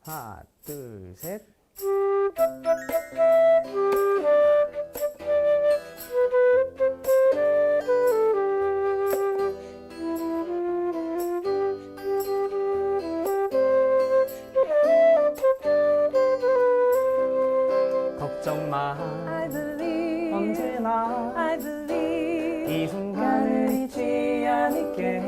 하나, 둘, 셋. 걱정 마. I believe, 언제나 I believe, 이 순간을 잊지 않을게.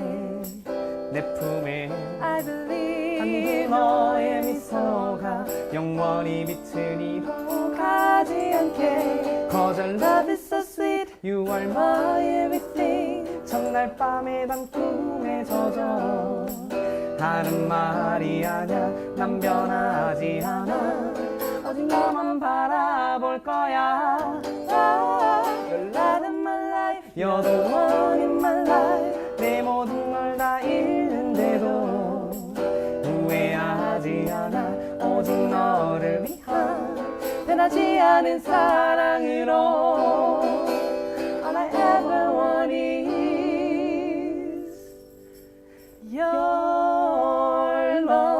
내 품에 I believe, 담긴 너의 미소가 영원히 빛을 잃어 가지 않게. Cause our love is so sweet, you are my everything. 첫날 밤에 난 꿈에 젖어. 하는 말이 아냐, 난 변하지 않아. 오직 너만 바라볼 거야. You're light in my life, you're the one in my life. 내 모든 걸 다 잃는데도 후회하지 않아. 오직 너를 위한 변하지 않은 사랑으로. All I ever want is your love.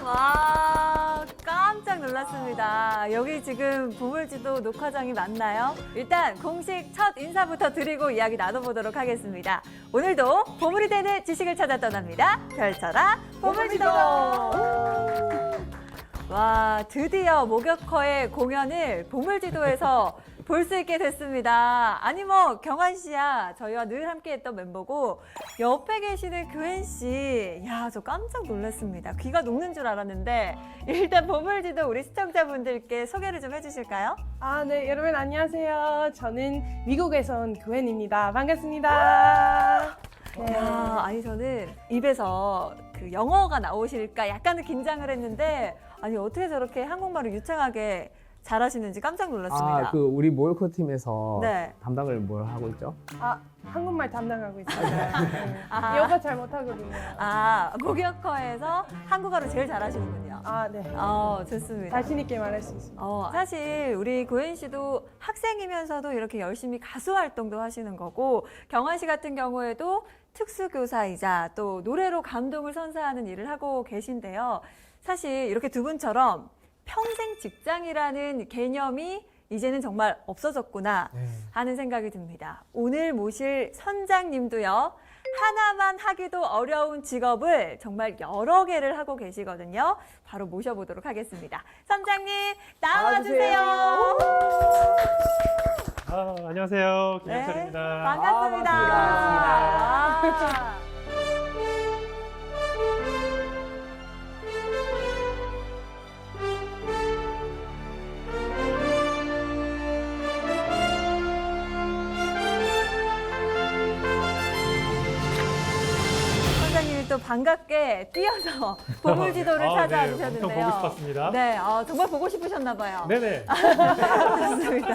와, 깜짝 놀랐습니다. 여기 지금 보물지도 녹화장이 맞나요? 일단 공식 첫 인사부터 드리고 이야기 나눠보도록 하겠습니다. 오늘도 보물이 되는 지식을 찾아 떠납니다. 펼쳐라 보물지도! 와, 드디어 목욕허의 공연을 보물지도에서 볼 수 있게 됐습니다. 아니 뭐 경환 씨야 저희와 늘 함께했던 멤버고 옆에 계시는 규현 씨, 야 저 깜짝 놀랐습니다. 귀가 녹는 줄 알았는데 일단 보물지도 우리 시청자분들께 소개를 좀 해주실까요? 네, 여러분 안녕하세요. 저는 미국에서 온 규현입니다. 반갑습니다. 네. 야, 아니 저는 입에서 그 영어가 나오실까 약간은 긴장을 했는데 아니 어떻게 저렇게 한국말을 유창하게 잘하시는지 깜짝 놀랐습니다. 우리 모욕커 팀에서 네. 담당을 뭘 하고 있죠? 한국말 담당하고 있습니다. 네. 아. 영어 잘 못하거든요. 목욕허에서 한국어를 제일 잘하시는군요. 네. 좋습니다. 자신 있게 말할 수 있습니다. 사실 우리 고현 씨도 학생이면서도 이렇게 열심히 가수 활동도 하시는 거고 경환 씨 같은 경우에도 특수교사이자 또 노래로 감동을 선사하는 일을 하고 계신데요. 사실 이렇게 두 분처럼 평생 직장이라는 개념이 이제는 정말 없어졌구나 하는 생각이 듭니다. 오늘 모실 선장님도요. 하나만 하기도 어려운 직업을 정말 여러 개를 하고 계시거든요. 바로 모셔보도록 하겠습니다. 선장님 나와주세요. 안녕하세요. 김현철입니다. 반갑습니다. 반갑습니다. 선장님이 또 반갑게 뛰어서 보물지도를 찾아와 주셨는데요. 엄청 보고 싶었습니다. 네, 정말 보고 싶으셨나 봐요. 네네. 좋습니다.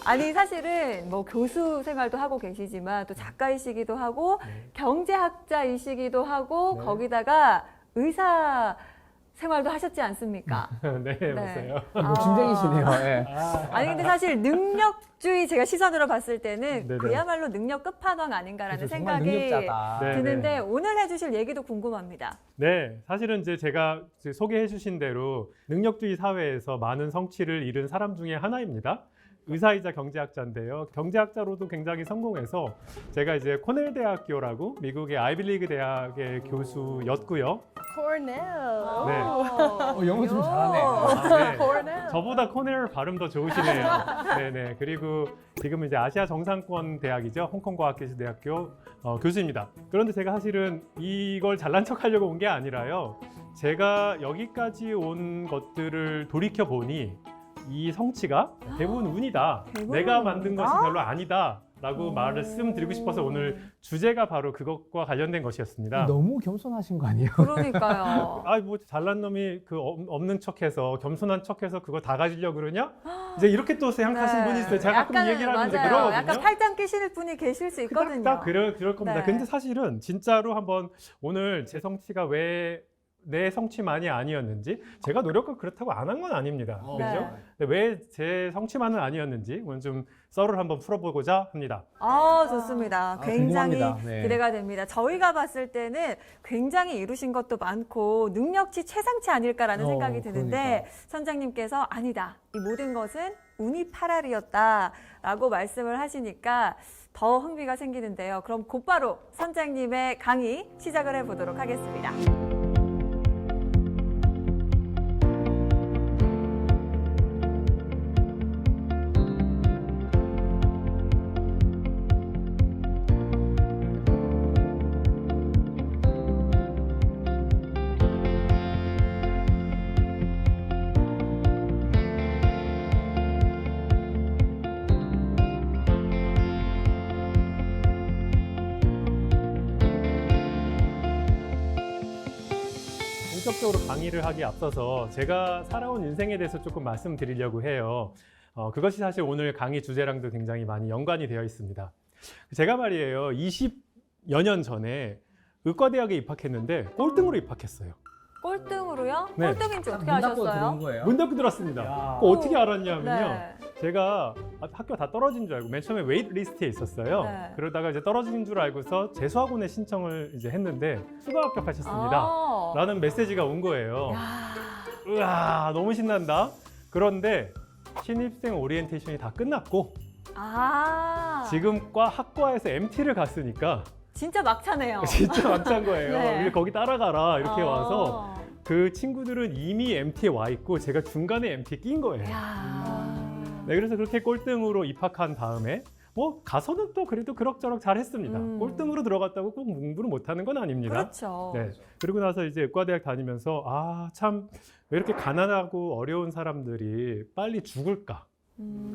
아니 사실은 뭐 교수 생활도 하고 계시지만 또 작가이시기도 하고 경제학자이시기도 하고 네. 거기다가 의사 생활도 하셨지 않습니까? 네, 맞아요. 욕심쟁이시네요. 예. 아니 근데 사실 능력주의 제가 시선으로 봤을 때는 네네. 그야말로 능력 끝판왕 아닌가라는 그렇죠. 정말 생각이 능력자다. 네. 드는데 오늘 해주실 얘기도 궁금합니다. 네, 사실은 이제 제가 소개해 주신 대로 능력주의 사회에서 많은 성취를 이룬 사람 중에 하나입니다. 의사이자 경제학자인데요. 경제학자로도 굉장히 성공해서 제가 이제 코넬 대학교라고 미국의 아이비리그 대학의 교수였고요. 코넬. 네. 영어 좀 잘하네. 네. 코넬. 저보다 코넬 발음 더 좋으시네요. 네네. 그리고 지금은 이제 아시아 정상권 대학이죠. 홍콩과학기술대학교 교수입니다. 그런데 제가 사실은 이걸 잘난 척하려고 온 게 아니라요. 제가 여기까지 온 것들을 돌이켜 보니 이 성취가 대부분 운이다. 대부분 내가 만든 운이다? 것이 별로 아니다. 라고 말씀드리고 싶어서 오늘 주제가 바로 그것과 관련된 것이었습니다. 너무 겸손하신 거 아니에요? 그러니까요. 뭐 잘난 놈이 없는 척해서 겸손한 척해서 그거 다 가지려고 그러냐? 이제 이렇게 또 생각하시는 분이 있어요. 제가 가끔 이 얘기를 하면 이제 맞아요. 그러거든요. 약간 팔짱 끼시는 분이 계실 수 있거든요. 딱 그럴 겁니다. 네. 근데 사실은 진짜로 한번 오늘 제 성취가 왜 내 성취만이 아니었는지, 제가 노력을 그렇다고 안 한 건 아닙니다. 네. 그죠? 근데 왜 제 성취만은 아니었는지 오늘 좀 썰을 한번 풀어보고자 합니다. 좋습니다. 아, 굉장히 궁금합니다. 네. 기대가 됩니다. 저희가 봤을 때는 굉장히 이루신 것도 많고 능력치 최상치 아닐까라는 생각이 드는데 그러니까. 선장님께서 아니다. 이 모든 것은 운이 8할이었다라고 말씀을 하시니까 더 흥미가 생기는데요. 그럼 곧바로 선장님의 강의 시작을 해보도록 하겠습니다. 본격적으로 강의를 하기에 앞서서 제가 살아온 인생에 대해서 조금 말씀드리려고 해요. 그것이 사실 오늘 강의 주제랑도 굉장히 많이 연관이 되어 있습니다. 제가 말이에요, 20여 년 전에 의과대학에 입학했는데 꼴등으로 입학했어요. 꼴등으로요? 네. 꼴등인지 어떻게 문 닫고 들어온 아셨어요? 거예요? 문 닫고 들었습니다. 야. 그거 어떻게 알았냐면요. 네. 제가 학교 다 떨어진 줄 알고 맨 처음에 웨이트 리스트에 있었어요. 네. 그러다가 이제 떨어진 줄 알고서 재수학원에 신청을 이제 했는데 추가 합격하셨습니다. 라는 메시지가 온 거예요. 야. 우와, 너무 신난다. 그런데 신입생 오리엔테이션이 다 끝났고 지금 학과에서 MT를 갔으니까 진짜 막차네요. 진짜 막찬 거예요. 네. 우리 거기 따라가라 이렇게 와서 그 친구들은 이미 MT에 와 있고 제가 중간에 MT에 낀 거예요. 네, 그래서 그렇게 꼴등으로 입학한 다음에 뭐 가서는 또 그래도 그럭저럭 잘했습니다. 꼴등으로 들어갔다고 꼭 공부를 못하는 건 아닙니다. 그렇죠. 네. 그리고 나서 이제 의과대학 다니면서 참 왜 이렇게 가난하고 어려운 사람들이 빨리 죽을까?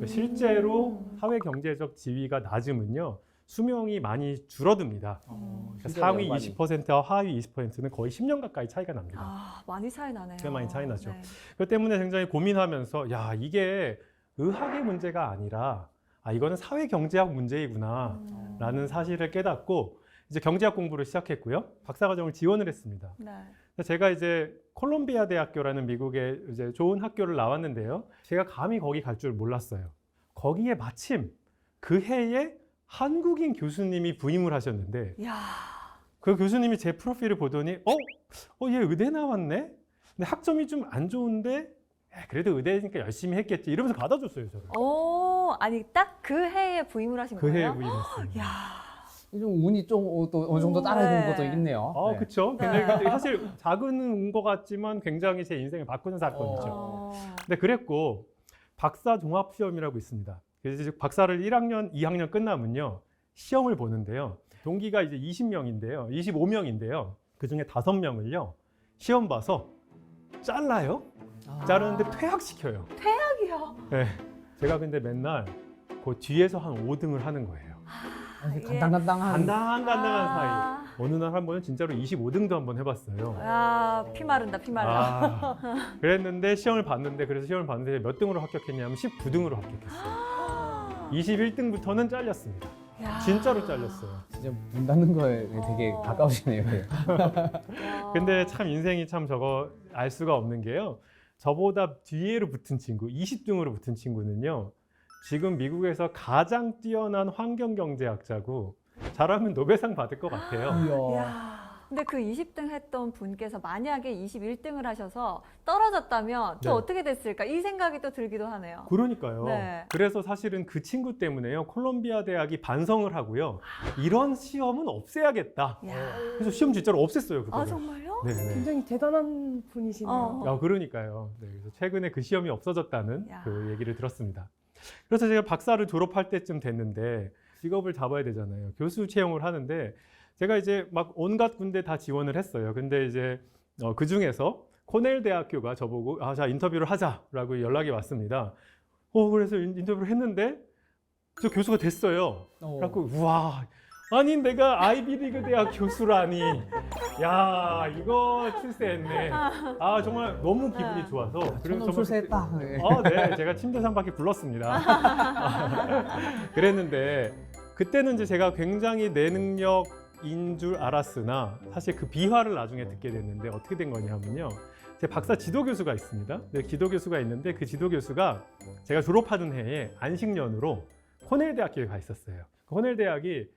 실제로 사회 경제적 지위가 낮으면요 수명이 많이 줄어듭니다. 상위 20%와 하위 20%는 거의 10년 가까이 차이가 납니다. 많이 차이 나네요. 꽤 많이 차이 나죠. 네. 그 때문에 굉장히 고민하면서 이게 의학의 문제가 아니라 이거는 사회 경제학 문제이구나 라는 사실을 깨닫고 이제 경제학 공부를 시작했고요. 박사과정을 지원을 했습니다. 네. 제가 이제 콜롬비아 대학교라는 미국의 이제 좋은 학교를 나왔는데요. 제가 감히 거기 갈 줄 몰랐어요. 거기에 마침 그 해에 한국인 교수님이 부임을 하셨는데 야. 그 교수님이 제 프로필을 보더니 얘 의대 나왔네? 근데 학점이 좀 안 좋은데 그래도 의대니까 열심히 했겠지 이러면서 받아줬어요. 저를. 아니 딱 그 해에 부임을 하신 그 해에 거예요? 부임했습니다. 야. 좀 운이 좀 또 어느 정도 따라주는 네. 것도 있네요. 네. 그렇죠. 네. 근데 사실 작은 것 같지만 굉장히 제 인생을 바꾸는 사건이죠. 근데 그랬고 박사 종합 시험이라고 있습니다. 그래서 이제 박사를 1학년, 2학년 끝나면요 시험을 보는데요. 동기가 이제 20명인데요, 25명인데요. 그 중에 5명을요 시험 봐서 잘라요. 자르는데 퇴학시켜요. 퇴학이요? 네. 제가 근데 맨날 그 뒤에서 한 5등을 하는 거예요. 간당간당한. 간당한 사이. 어느 날 한 번은 진짜로 25등도 한번 해봤어요. 피 마른다, 피 말라. 그랬는데 시험을 봤는데 몇 등으로 합격했냐면 19등으로 합격했어요. 21등부터는 잘렸습니다. 야. 진짜로 잘렸어요. 진짜 문 닫는 거에 되게 가까우시네요. 근데 참 인생이 참 저거 알 수가 없는 게요. 저보다 뒤에로 붙은 친구, 20등으로 붙은 친구는요. 지금 미국에서 가장 뛰어난 환경경제학자고 잘하면 노벨상 받을 것 같아요. 야. 근데 그 20등 했던 분께서 만약에 21등을 하셔서 떨어졌다면 또 네. 어떻게 됐을까? 이 생각이 또 들기도 하네요. 그러니까요. 네. 그래서 사실은 그 친구 때문에요. 콜롬비아 대학이 반성을 하고요. 이런 시험은 없애야겠다. 야. 그래서 시험 진짜로 없앴어요. 그거를. 정말요? 네네. 굉장히 대단한 분이시네요. 그러니까요. 네, 그래서 최근에 그 시험이 없어졌다는 야. 그 얘기를 들었습니다. 그래서 제가 박사를 졸업할 때쯤 됐는데 직업을 잡아야 되잖아요. 교수 채용을 하는데 제가 이제 막 온갖 군데 다 지원을 했어요. 근데 이제 그 중에서 코넬 대학교가 저보고 자 인터뷰를 하자라고 연락이 왔습니다. 그래서 인터뷰를 했는데 저 교수가 됐어요. 그래갖고 우와. 아니 내가 아이비리그 대학 교수라니. 야 이거 출세했네. 정말 너무 기분이 좋아서. 천원 출세했다. 네, 제가 침대상 밖에 불렀습니다. 그랬는데 그때는 이제 제가 굉장히 내 능력인 줄 알았으나 사실 그 비화를 나중에 듣게 됐는데 어떻게 된 거냐면요. 제 박사 지도 교수가 있습니다. 지도 교수가 있는데 그 지도 교수가 제가 졸업하는 해에 안식년으로 코넬 대학교에 가 있었어요. 코넬 대학이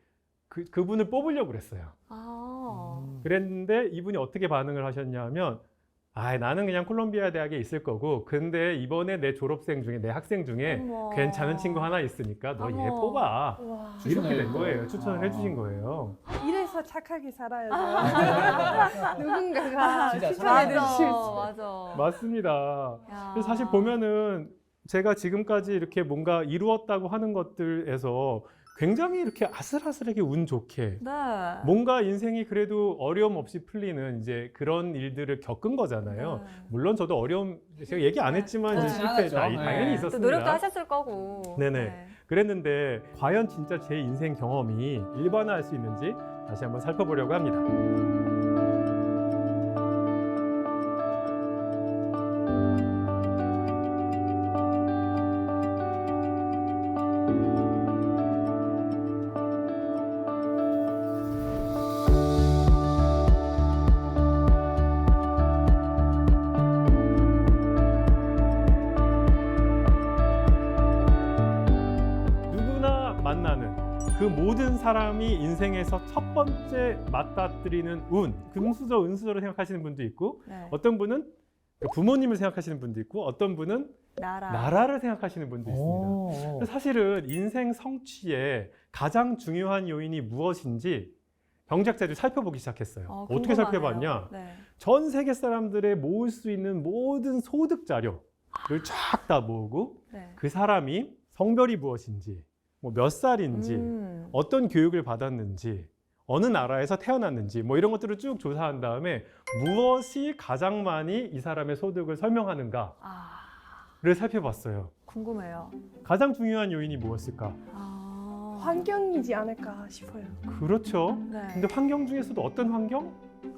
그분을 뽑으려고 그랬어요. 그랬는데 이분이 어떻게 반응을 하셨냐면 나는 그냥 콜롬비아 대학에 있을 거고 근데 이번에 내 졸업생 중에 내 학생 중에 어머. 괜찮은 친구 하나 있으니까 너 얘 어머. 뽑아. 와, 이렇게 된 추천을 거예요. 추천을 해주신 거예요. 이래서 착하게 살아야죠. 누군가가 진짜 추천해주실 수 맞아. 맞습니다. 야. 그래서 사실 보면은 제가 지금까지 이렇게 뭔가 이루었다고 하는 것들에서 굉장히 이렇게 아슬아슬하게 운 좋게 네. 뭔가 인생이 그래도 어려움 없이 풀리는 이제 그런 일들을 겪은 거잖아요. 네. 물론 저도 어려움 제가 얘기 안 했지만 이제 네. 실패 않았죠. 당연히 네. 있었습니다. 또 노력도 하셨을 거고. 네네. 그랬는데 과연 진짜 제 인생 경험이 일반화할 수 있는지 다시 한번 살펴보려고 합니다. 누구나 만나는 그 모든 사람이 인생에서 첫 번째 맞닥뜨리는 운, 금수저, 은수저로 생각하시는 분도 있고 네. 어떤 분은 부모님을 생각하시는 분도 있고 어떤 분은 나라를 생각하시는 분도 있습니다. 오. 근데 사실은 인생 성취에 가장 중요한 요인이 무엇인지 경제학자들이 살펴보기 시작했어요. 어떻게 궁금하네요. 살펴봤냐? 네. 전 세계 사람들의 모을 수 있는 모든 소득 자료를 쫙 다 모으고 네. 그 사람이 성별이 무엇인지, 뭐 몇 살인지, 어떤 교육을 받았는지, 어느 나라에서 태어났는지 뭐 이런 것들을 쭉 조사한 다음에 무엇이 가장 많이 이 사람의 소득을 설명하는가를 살펴봤어요. 궁금해요. 가장 중요한 요인이 무엇일까? 환경이지 않을까 싶어요. 그렇죠. 네. 근데 환경 중에서도 어떤 환경?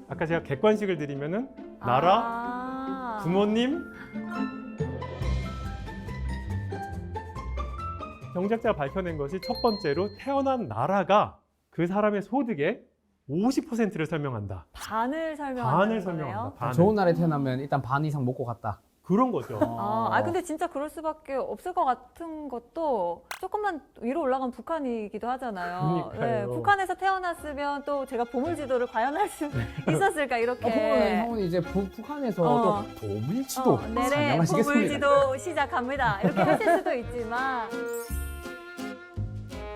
아까 제가 객관식을 드리면은 나라, 부모님, 경제학자가 밝혀낸 것이 첫 번째로 태어난 나라가 그 사람의 소득의 50%를 설명한다. 반을 설명한다는 반을 거네요? 설명한다. 반을. 좋은 날에 태어나면 일단 반 이상 먹고 갔다. 그런 거죠. 근데 진짜 그럴 수밖에 없을 것 같은 것도 조금만 위로 올라간 북한이기도 하잖아요. 그러니까요. 북한에서 태어났으면 또 제가 보물지도를 과연 할 수 있었을까 이렇게. 형은 이제 북한에서 또 보물지도 내래 사냥하시겠습니다. 보물지도 시작합니다. 이렇게 하실 수도 있지만.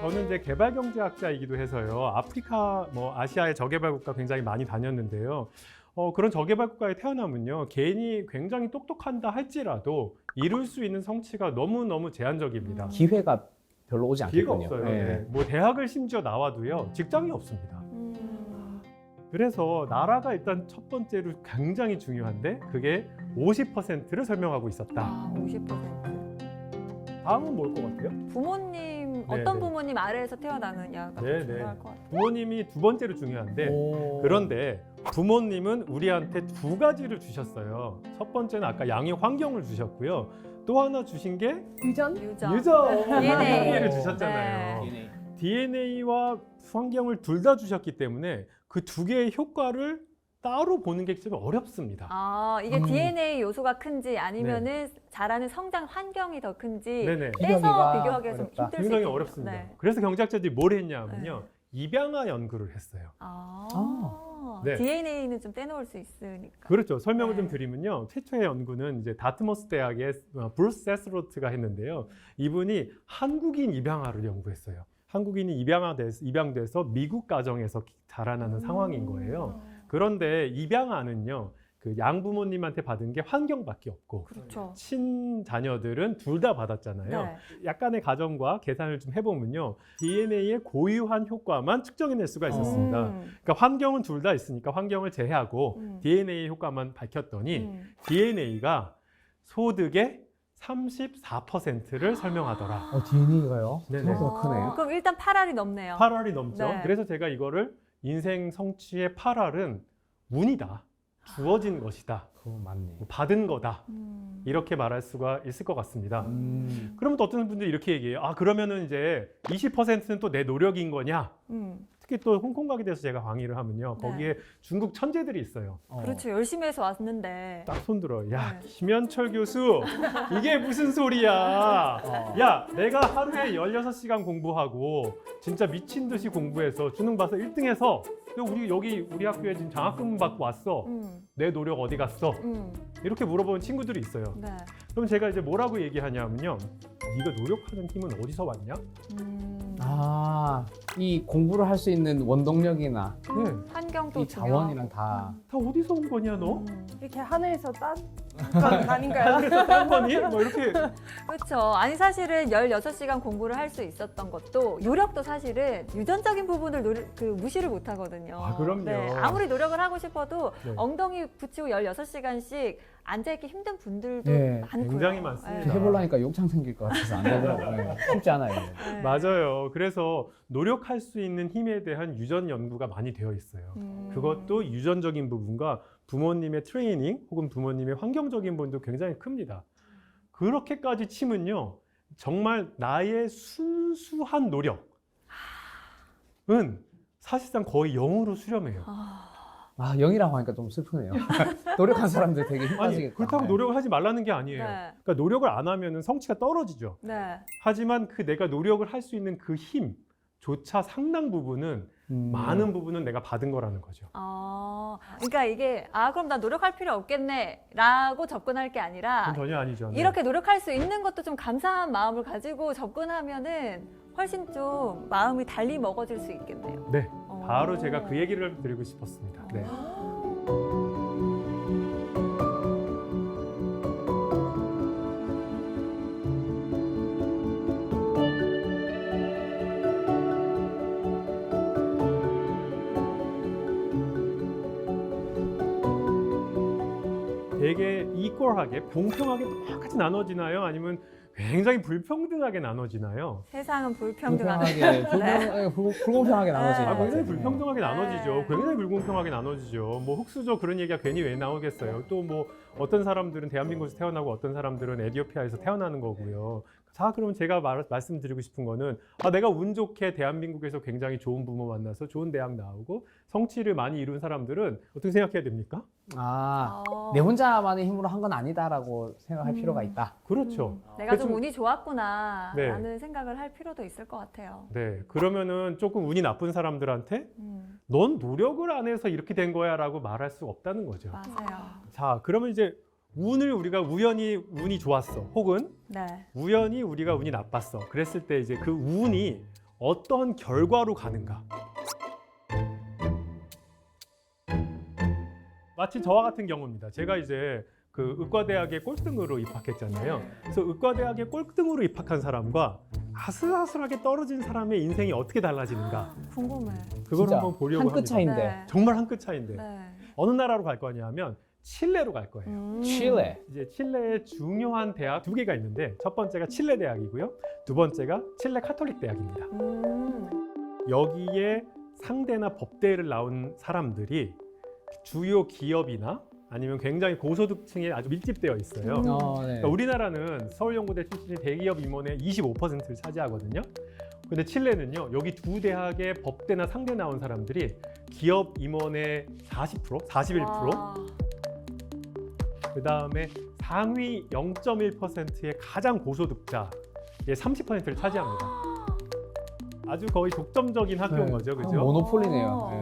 저는 이제 개발경제학자이기도 해서요. 아프리카, 아시아의 저개발 국가 굉장히 많이 다녔는데요. 그런 저개발 국가에 태어나면요. 개인이 굉장히 똑똑한다 할지라도 이룰 수 있는 성취가 너무너무 제한적입니다. 기회가 별로 오지 기회가 않겠군요. 없어요. 네. 뭐 대학을 심지어 나와도요. 직장이 없습니다. 그래서 나라가 일단 첫 번째로 굉장히 중요한데 그게 50%를 설명하고 있었다. 50%. 다음은 뭘 것 같아요? 부모님, 네, 어떤 네. 부모님 아래에서 태어나느냐가 더 네, 중요할 네. 것 같아요. 부모님이 두 번째로 중요한데 그런데 부모님은 우리한테 두 가지를 주셨어요. 첫 번째는 아까 양육 환경을 주셨고요. 또 하나 주신 게 유전? 유전. DNA를 주셨잖아요. 네. DNA와 환경을 둘 다 주셨기 때문에 그 두 개의 효과를 따로 보는 게 좀 어렵습니다. 이게 DNA 요소가 큰지 아니면은 자라는 성장 환경이 더 큰지 네네. 떼서 비교하기가 좀 어렵다. 힘들 수 굉장히 있겠네요. 어렵습니다. 네. 그래서 경제학자들이 뭘 했냐면요. 입양아 연구를 했어요. 네. DNA는 좀 떼놓을 수 있으니까. 그렇죠. 설명을 네. 좀 드리면요. 최초의 연구는 이제 다트머스 대학의 브루스 세스로트가 했는데요. 이분이 한국인 입양아를 연구했어요. 한국인이 입양돼서 미국 가정에서 자라나는 상황인 거예요. 그런데 입양아는요. 그 양부모님한테 받은 게 환경밖에 없고 그렇죠. 친자녀들은 둘 다 받았잖아요. 네. 약간의 가정과 계산을 좀 해보면요. DNA의 고유한 효과만 측정해낼 수가 있었습니다. 그러니까 환경은 둘 다 있으니까 환경을 제외하고 DNA 효과만 밝혔더니 DNA가 소득의 34%를 설명하더라. DNA가요? 네네. 생각보다 크네. 그럼 일단 8알이 넘네요. 8알이 넘죠. 네. 그래서 제가 이거를 인생 성취의 8알은 운이다. 주어진 것이다. 그거 맞네. 받은 거다. 이렇게 말할 수가 있을 것 같습니다. 그러면 또 어떤 분들이 이렇게 얘기해요. 그러면은 이제 20%는 또 내 노력인 거냐? 음. 특히 특히 또 홍콩 가게 돼서 제가 강의를 하면요. 네. 거기에 중국 천재들이 있어요. 그렇죠. 열심히 해서 왔는데. 딱 손들어. 야, 네. 김현철 교수, 이게 무슨 소리야? 야, 내가 하루에 16시간 공부하고 진짜 미친 듯이 공부해서 수능 봐서 1등해서 우리 학교에 지금 장학금 받고 왔어. 내 노력 어디 갔어? 이렇게 물어보는 친구들이 있어요. 네. 그럼 제가 이제 뭐라고 얘기하냐면요. 네가 노력하는 힘은 어디서 왔냐? 이 공부를 할 수 있는 원동력이나 네. 환경도 이 자원이랑 다 다 어디서 온 거냐 너? 이렇게 하늘에서 딴 건 아닌가요? 그래서 딴 거니? 뭐 이렇게 그렇죠. 아니 사실은 16시간 공부를 할 수 있었던 것도 노력도 사실은 유전적인 부분을 무시를 못 하거든요. 아, 그럼요. 네, 아무리 노력을 하고 싶어도 네. 엉덩이 붙이고 16시간씩 앉아있기 힘든 분들도 네, 많고요. 굉장히 많습니다. 해보려니까 욕창 생길 것 같아서 안 되더라고요. 네, 쉽지 않아요. 네. 맞아요. 그래서 노력할 수 있는 힘에 대한 유전 연구가 많이 되어 있어요. 그것도 유전적인 부분과 부모님의 트레이닝 혹은 부모님의 환경적인 부분도 굉장히 큽니다. 그렇게까지 치면요. 정말 나의 순수한 노력은 사실상 거의 0으로 수렴해요. 아, 0이라고 하니까 좀 슬프네요. 노력한 사람들 되게 힘 아니, 빠지겠다. 그렇다고 노력을 하지 말라는 게 아니에요. 네. 그러니까 노력을 안 하면 성취가 떨어지죠. 네. 하지만 그 내가 노력을 할 수 있는 그 힘조차 상당 부분은 많은 부분은 내가 받은 거라는 거죠. 그러니까 이게 그럼 나 노력할 필요 없겠네라고 접근할 게 아니라 그건 전혀 아니죠. 네. 이렇게 노력할 수 있는 것도 좀 감사한 마음을 가지고 접근하면은 훨씬 좀 마음이 달리 먹어질 수 있겠네요. 네, 바로 제가 그 얘기를 드리고 싶었습니다. 네. 되게 이퀄하게, 공평하게 똑같이 나눠지나요? 아니면 굉장히 불평등하게 나눠지나요? 세상은 불평등하다. 불공평하게 나눠지는 것 굉장히 같아요. 불평등하게 나눠지죠. 네. 굉장히 불공평하게 나눠지죠. 뭐 흑수저 그런 얘기가 괜히 왜 나오겠어요. 또 뭐 어떤 사람들은 대한민국에서 태어나고 어떤 사람들은 에티오피아에서 태어나는 거고요. 자, 그럼 제가 말씀드리고 싶은 거는 내가 운 좋게 대한민국에서 굉장히 좋은 부모 만나서 좋은 대학 나오고 성취를 많이 이룬 사람들은 어떻게 생각해야 됩니까? 내 혼자만의 힘으로 한 건 아니다라고 생각할 필요가 있다. 그렇죠. 내가 좀 그래서- 운이 좋았구나 네. 라는 생각을 할 필요도 있을 것 같아요. 네, 그러면은 조금 운이 나쁜 사람들한테 넌 노력을 안 해서 이렇게 된 거야 라고 말할 수 없다는 거죠. 맞아요. 자, 그러면 이제 우리가 우연히 운이 좋았어. 혹은 네. 우연히 우리가 운이 나빴어. 그랬을 때 이제 그 운이 어떤 결과로 가는가. 마치 저와 같은 경우입니다. 제가 이제 그 의과대학에 꼴등으로 입학했잖아요. 그래서 의과대학에 꼴등으로 입학한 사람과 아슬아슬하게 떨어진 사람의 인생이 어떻게 달라지는가. 궁금해. 그걸 진짜 한번 보려고 한 끗 합니다. 차이인데. 네. 정말 한 끗 차이인데. 네. 어느 나라로 갈 거냐면 칠레로 갈 거예요. 칠레. 이제 칠레의 중요한 대학 2개가 있는데 첫 번째가 칠레 대학이고요. 두 번째가 칠레 카톨릭 대학입니다. 여기에 상대나 법대를 나온 사람들이 주요 기업이나 아니면 굉장히 고소득층에 아주 밀집되어 있어요. 네. 그러니까 우리나라는 서울연고대 출신이 대기업 임원의 25%를 차지하거든요. 근데 칠레는요, 여기 두 대학의 법대나 상대 나온 사람들이 기업 임원의 40%, 41%, 그 다음에 상위 0.1%의 가장 고소득자의 30%를 차지합니다. 아주 거의 독점적인 학교인 거죠, 그죠? 모노폴리네요.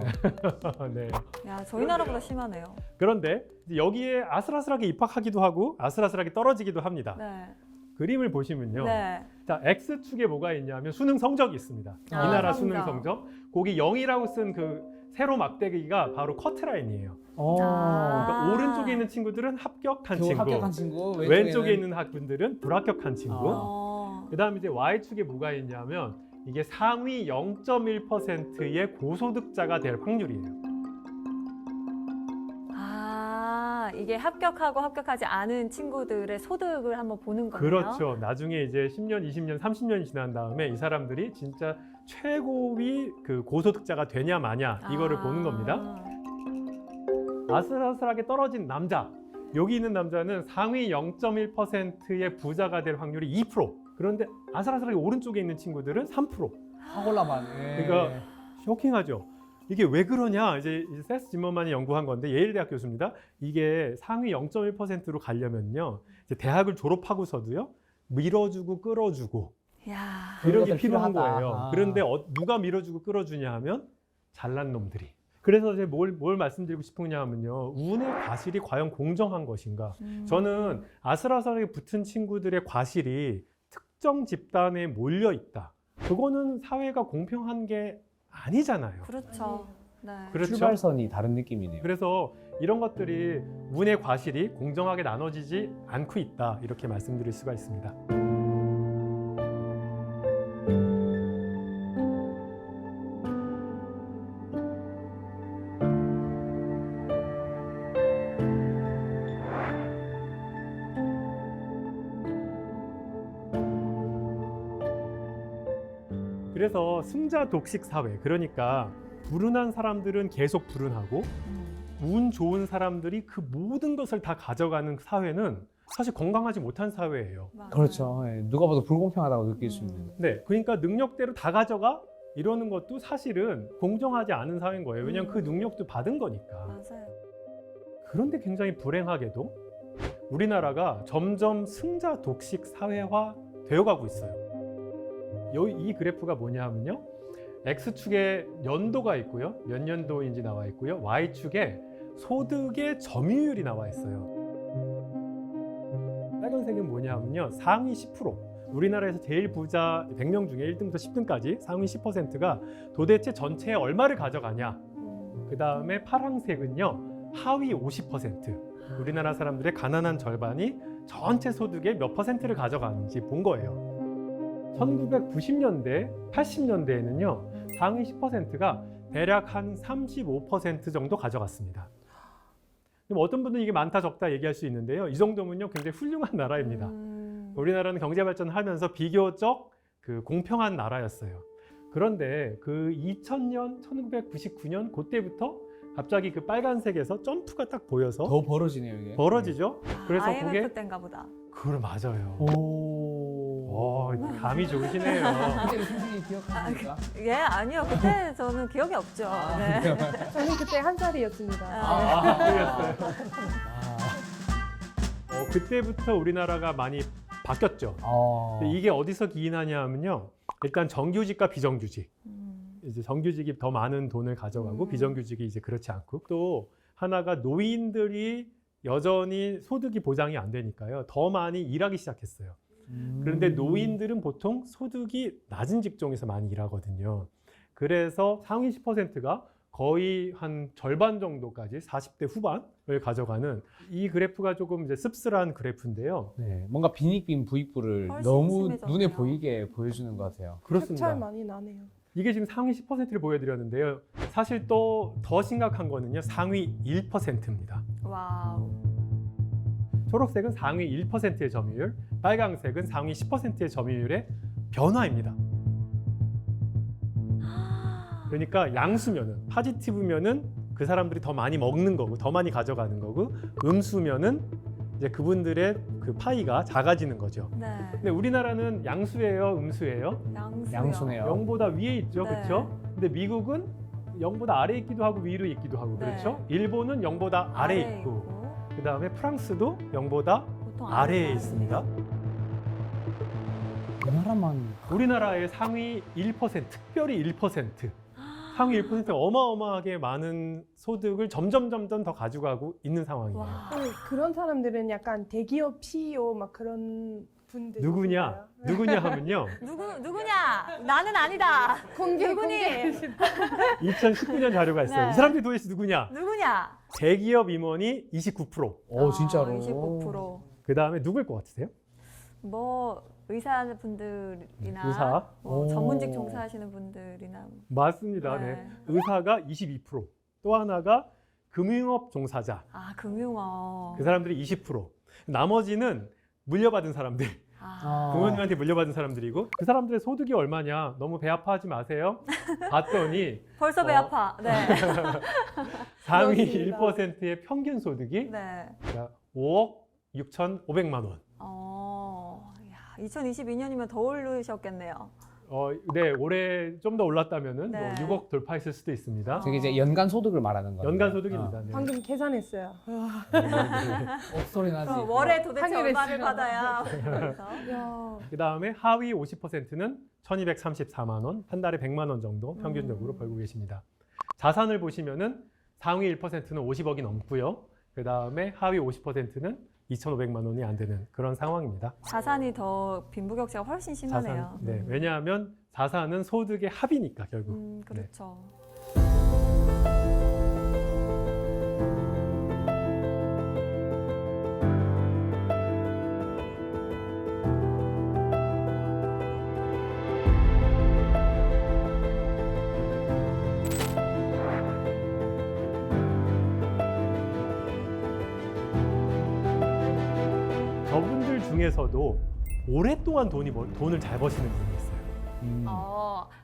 네. 야, 저희 나라보다 심하네요. 그런데 이제 여기에 아슬아슬하게 입학하기도 하고 아슬아슬하게 떨어지기도 합니다. 네. 그림을 보시면요. 네. 자, X축에 뭐가 있냐면 수능 성적이 있습니다. 이 나라 수능 성적. 거기 0이라고 쓴 그 세로 막대기가 바로 커트라인이에요. 그러니까 오른쪽에 있는 친구들은 합격한 친구, 합격한 친구, 왼쪽에 있는 학분들은 불합격한 친구. 어. 그다음에 이제 Y축에 뭐가 있냐면 이게 상위 0.1%의 고소득자가 될 확률이에요. 이게 합격하고 합격하지 않은 친구들의 소득을 한번 보는 거네요. 그렇죠. 나중에 이제 10년, 20년, 30년이 지난 다음에 이 사람들이 진짜 최고위 그 고소득자가 되냐 마냐 이거를 보는 겁니다. 아슬아슬하게 떨어진 남자. 여기 있는 남자는 상위 0.1%의 부자가 될 확률이 2%. 그런데 아슬아슬하게 오른쪽에 있는 친구들은 3%. 확 올라가네. 그러니까 쇼킹하죠. 이게 왜 그러냐? 이제 세스 짐머만이 연구한 건데 예일 대학 교수입니다. 이게 상위 0.1%로 가려면요, 이제 대학을 졸업하고서도요 밀어주고 끌어주고 야. 이런 게 것들 필요한 필요하다. 거예요. 아. 그런데 누가 밀어주고 끌어주냐 하면 잘난 놈들이. 그래서 제가 뭘 말씀드리고 싶으냐 하면요, 운의 과실이 과연 공정한 것인가? 저는 아슬아슬하게 붙은 친구들의 과실이 특정 집단에 몰려 있다. 그거는 사회가 공평한 게 아니잖아요. 그렇죠. 네. 그렇죠. 출발선이 다른 느낌이네요. 그래서 이런 것들이 운의 과실이 공정하게 나눠지지 않고 있다, 이렇게 말씀드릴 수가 있습니다. 그래서 승자 독식 사회, 그러니까 불운한 사람들은 계속 불운하고 운 좋은 사람들이 그 모든 것을 다 가져가는 사회는 사실 건강하지 못한 사회예요. 맞아요. 그렇죠. 예, 누가 봐도 불공평하다고 느낄 수 있는. 네, 그러니까 능력대로 다 가져가 이러는 것도 사실은 공정하지 않은 사회인 거예요. 왜냐하면 그 능력도 받은 거니까. 맞아요. 그런데 굉장히 불행하게도 우리나라가 점점 승자 독식 사회화 되어가고 있어요. 이 그래프가 뭐냐 하면요, X축에 연도가 있고요, 몇 년도인지 나와 있고요, Y축에 소득의 점유율이 나와 있어요. 빨간색은 뭐냐 하면요, 상위 10%, 우리나라에서 제일 부자 100명 중에 1등부터 10등까지 상위 10%가 도대체 전체에 얼마를 가져가냐. 그 다음에 파란색은요, 하위 50%, 우리나라 사람들의 가난한 절반이 전체 소득의 몇 %를 가져가는지 본 거예요. 1990년대, 80년대에는요, 상위 10%가 대략 한 35% 정도 가져갔습니다. 그럼 어떤 분들은 이게 많다 적다 얘기할 수 있는데요, 이 정도면요 굉장히 훌륭한 나라입니다. 우리나라는 경제 발전을 하면서 비교적 공평한 나라였어요. 그런데 그 2000년, 1999년 그때부터 갑자기 그 빨간색에서 점프가 딱 보여서 더 벌어지네요, 이게. 벌어지죠. 그래서 IMF 그게 때인가 보다. 그걸 맞아요. 오. 감이 좋으시네요. 그때를 선생님이 기억하십니까? 예, 아니요. 그때 저는 기억이 없죠. 네. 저는 그때 한 살이었습니다. 틀렸어요. 그때부터 우리나라가 많이 바뀌었죠. 근데 이게 어디서 기인하냐 하면요, 일단 정규직과 비정규직. 이제 정규직이 더 많은 돈을 가져가고 비정규직이 이제 그렇지 않고, 또 하나가 노인들이 여전히 소득이 보장이 안 되니까요, 더 많이 일하기 시작했어요. 그런데 노인들은 보통 소득이 낮은 직종에서 많이 일하거든요. 그래서 상위 10%가 거의 한 절반 정도까지 40대 후반을 가져가는, 이 그래프가 조금 이제 씁쓸한 그래프인데요. 네, 뭔가 빈익빈 부익부를 훨씬 너무 심해졌네요. 눈에 보이게 보여주는 것 같아요. 차이 그렇습니다. 많이 나네요. 이게 지금 상위 10%를 보여드렸는데요. 사실 또 더 심각한 거는요, 상위 1%입니다. 와우. 초록색은 상위 1%의 점유율, 빨강색은 상위 10%의 점유율의 변화입니다. 그러니까 양수면은, 파지티브면은 그 사람들이 더 많이 먹는 거고 더 많이 가져가는 거고, 음수면은 이제 그분들의 그 파이가 작아지는 거죠. 네. 근데 우리나라는 양수예요, 음수예요? 양수요. 양수네요. 0보다 위에 있죠, 네. 그렇죠? 근데 미국은 0보다 아래에 있기도 하고 위로 있기도 하고, 네. 그렇죠? 일본은 0보다 아래에 있고, 그 다음에 프랑스도 0보다 보통 아래에 있습니다. 우리나라만 우리나라의 상위 1%, 특별히 1%, 상위 1%가 어마어마하게 많은 소득을 점점 더 가져가고 있는 상황이에요. 와. 그런 사람들은 약간 대기업 CEO 막 그런 분들 누구냐? 누구냐 하면요, 누구냐? 나는 아니다. 공개 누구니? 2019년 자료가 있어요. 네. 이 사람들이 도대체 누구냐? 누구냐? 대기업 임원이 29%. 진짜로. 29%. 그 다음에 누굴 것 같으세요? 뭐 의사분들이나 의사. 뭐 오. 전문직 종사하시는 분들이나 맞습니다. 네. 의사가 22%. 또 하나가 금융업 종사자. 금융업. 그 사람들이 20%. 나머지는 물려받은 사람들. 부모님한테 물려받은 사람들이고, 그 사람들의 소득이 얼마냐? 너무 배 아파하지 마세요. 봤더니 벌써 배 아파. 네. 상위 그렇습니다. 1%의 평균 소득이 네. 5억 6,500만 원. 야, 2022년이면 더 오르셨겠네요. 네, 올해 좀 더 올랐다면은 네. 뭐 6억 돌파했을 수도 있습니다. 저게 이제 연간 소득을 말하는 거예요. 연간 소득입니다. 네. 방금 계산했어요. 소리 나지. 월에 도대체 하늘에 얼마를 있어요. 받아야. 그래서. 야, 그 다음에 하위 50%는 1234만 원, 한 달에 100만 원 정도 평균적으로 벌고 계십니다. 자산을 보시면은 상위 1%는 50억이 넘고요. 그 다음에 하위 50%는 2,500만 원이 안 되는 그런 상황입니다. 자산이 더 빈부격차가 훨씬 심하네요. 네, 왜냐하면 자산은 소득의 합이니까 결국. 그렇죠. 저분들 중에서도 오랫동안 돈을 잘 버시는 분이 있어요.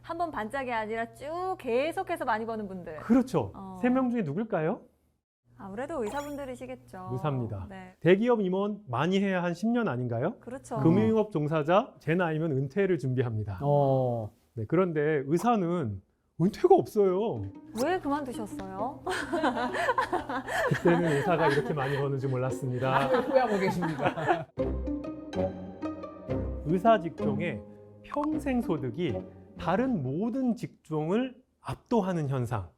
한 번 반짝이 아니라 쭉 계속해서 많이 버는 분들. 그렇죠. 어. 3명 중에 누굴까요? 아무래도 의사분들이시겠죠. 의사입니다. 네. 대기업 임원 많이 해야 한 10년 아닌가요? 그렇죠. 금융업 종사자 제 나이면 은퇴를 준비합니다. 네, 그런데 의사는 은퇴가 없어요. 왜 그만두셨어요? 그때는 의사가 이렇게 많이 버는 줄 몰랐습니다. 후회하고 계십니다. 의사 직종의 평생 소득이 다른 모든 직종을 압도하는 현상.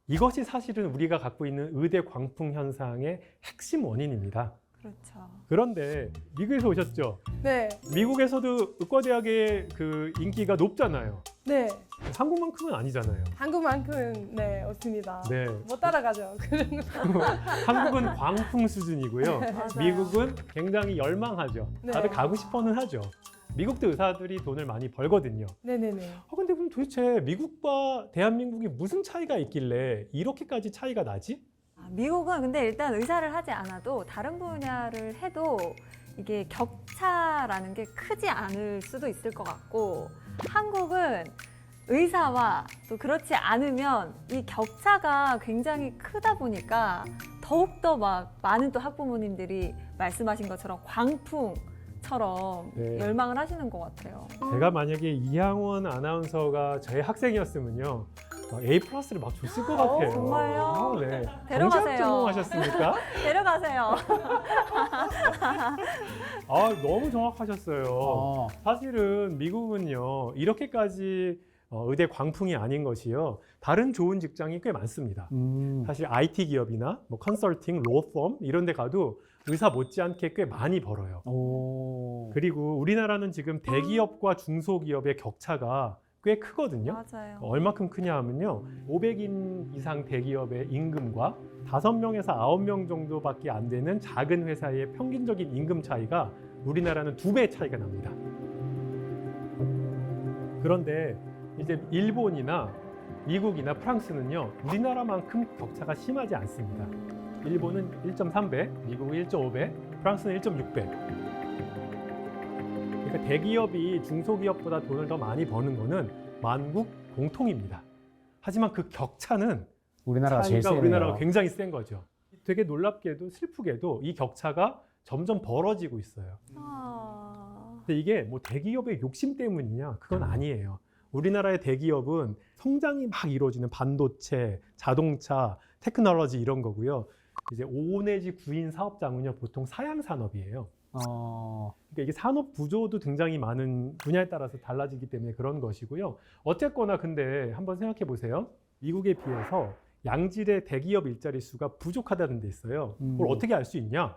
이것이 사실은 우리가 갖고 있는 의대 광풍 현상의 핵심 원인입니다. 그렇죠. 그런데 미국에서 오셨죠? 네, 미국에서도 의과대학의 그 인기가 높잖아요. 네. 한국만큼은 아니잖아요. 한국만큼은 네 없습니다. 네. 못 따라가죠. 한국은 광풍 수준이고요. 맞아요. 미국은 굉장히 열망하죠. 네. 다들 가고 싶어는 하죠. 미국도 의사들이 돈을 많이 벌거든요. 네네네. 근데 그럼 도대체 미국과 대한민국이 무슨 차이가 있길래 이렇게까지 차이가 나지? 미국은 근데 일단 의사를 하지 않아도 다른 분야를 해도 이게 격차라는 게 크지 않을 수도 있을 것 같고, 한국은 의사와 또 그렇지 않으면 이 격차가 굉장히 크다 보니까 더욱더 막 많은 또 학부모님들이 말씀하신 것처럼 광풍처럼 네. 열망을 하시는 것 같아요. 제가 만약에 이향원 아나운서가 저의 학생이었으면요, A 플러스를 막 줬을 것 같아요. 정말요? 네. 데려가세요. 전공하셨습니까? 데려가세요. 너무 정확하셨어요. 사실은 미국은요, 이렇게까지 의대 광풍이 아닌 것이요, 다른 좋은 직장이 꽤 많습니다. 사실 IT 기업이나 뭐 컨설팅, 로펌 이런 데 가도 의사 못지않게 꽤 많이 벌어요. 그리고 우리나라는 지금 대기업과 중소기업의 격차가 꽤 크거든요. 맞아요. 얼마큼 크냐 하면요, 500인 이상 대기업의 임금과 5명에서 9명 정도밖에 안 되는 작은 회사의 평균적인 임금 차이가 우리나라는 2배 차이가 납니다. 그런데 이제 일본이나 미국이나 프랑스는요, 우리나라만큼 격차가 심하지 않습니다. 일본은 1.3배, 미국은 1.5배, 프랑스는 1.6배. 그러니까 대기업이 중소기업보다 돈을 더 많이 버는 거는 만국 공통입니다. 하지만 그 격차는 우리나라가 제일 차이가 세네요. 우리나라가 굉장히 센 거죠. 되게 놀랍게도 슬프게도 이 격차가 점점 벌어지고 있어요. 근데 이게 뭐 대기업의 욕심 때문이냐? 그건 아니에요. 우리나라의 대기업은 성장이 막 이루어지는 반도체, 자동차, 테크놀로지 이런 거고요. 이제 5 내지 9인 사업장은요, 보통 사양 산업이에요. 그러니까 이게 산업 구조도 굉장히 많은 분야에 따라서 달라지기 때문에 그런 것이고요. 어쨌거나 근데 한번 생각해 보세요. 미국에 비해서 양질의 대기업 일자리 수가 부족하다는 데 있어요. 그걸 어떻게 알 수 있냐?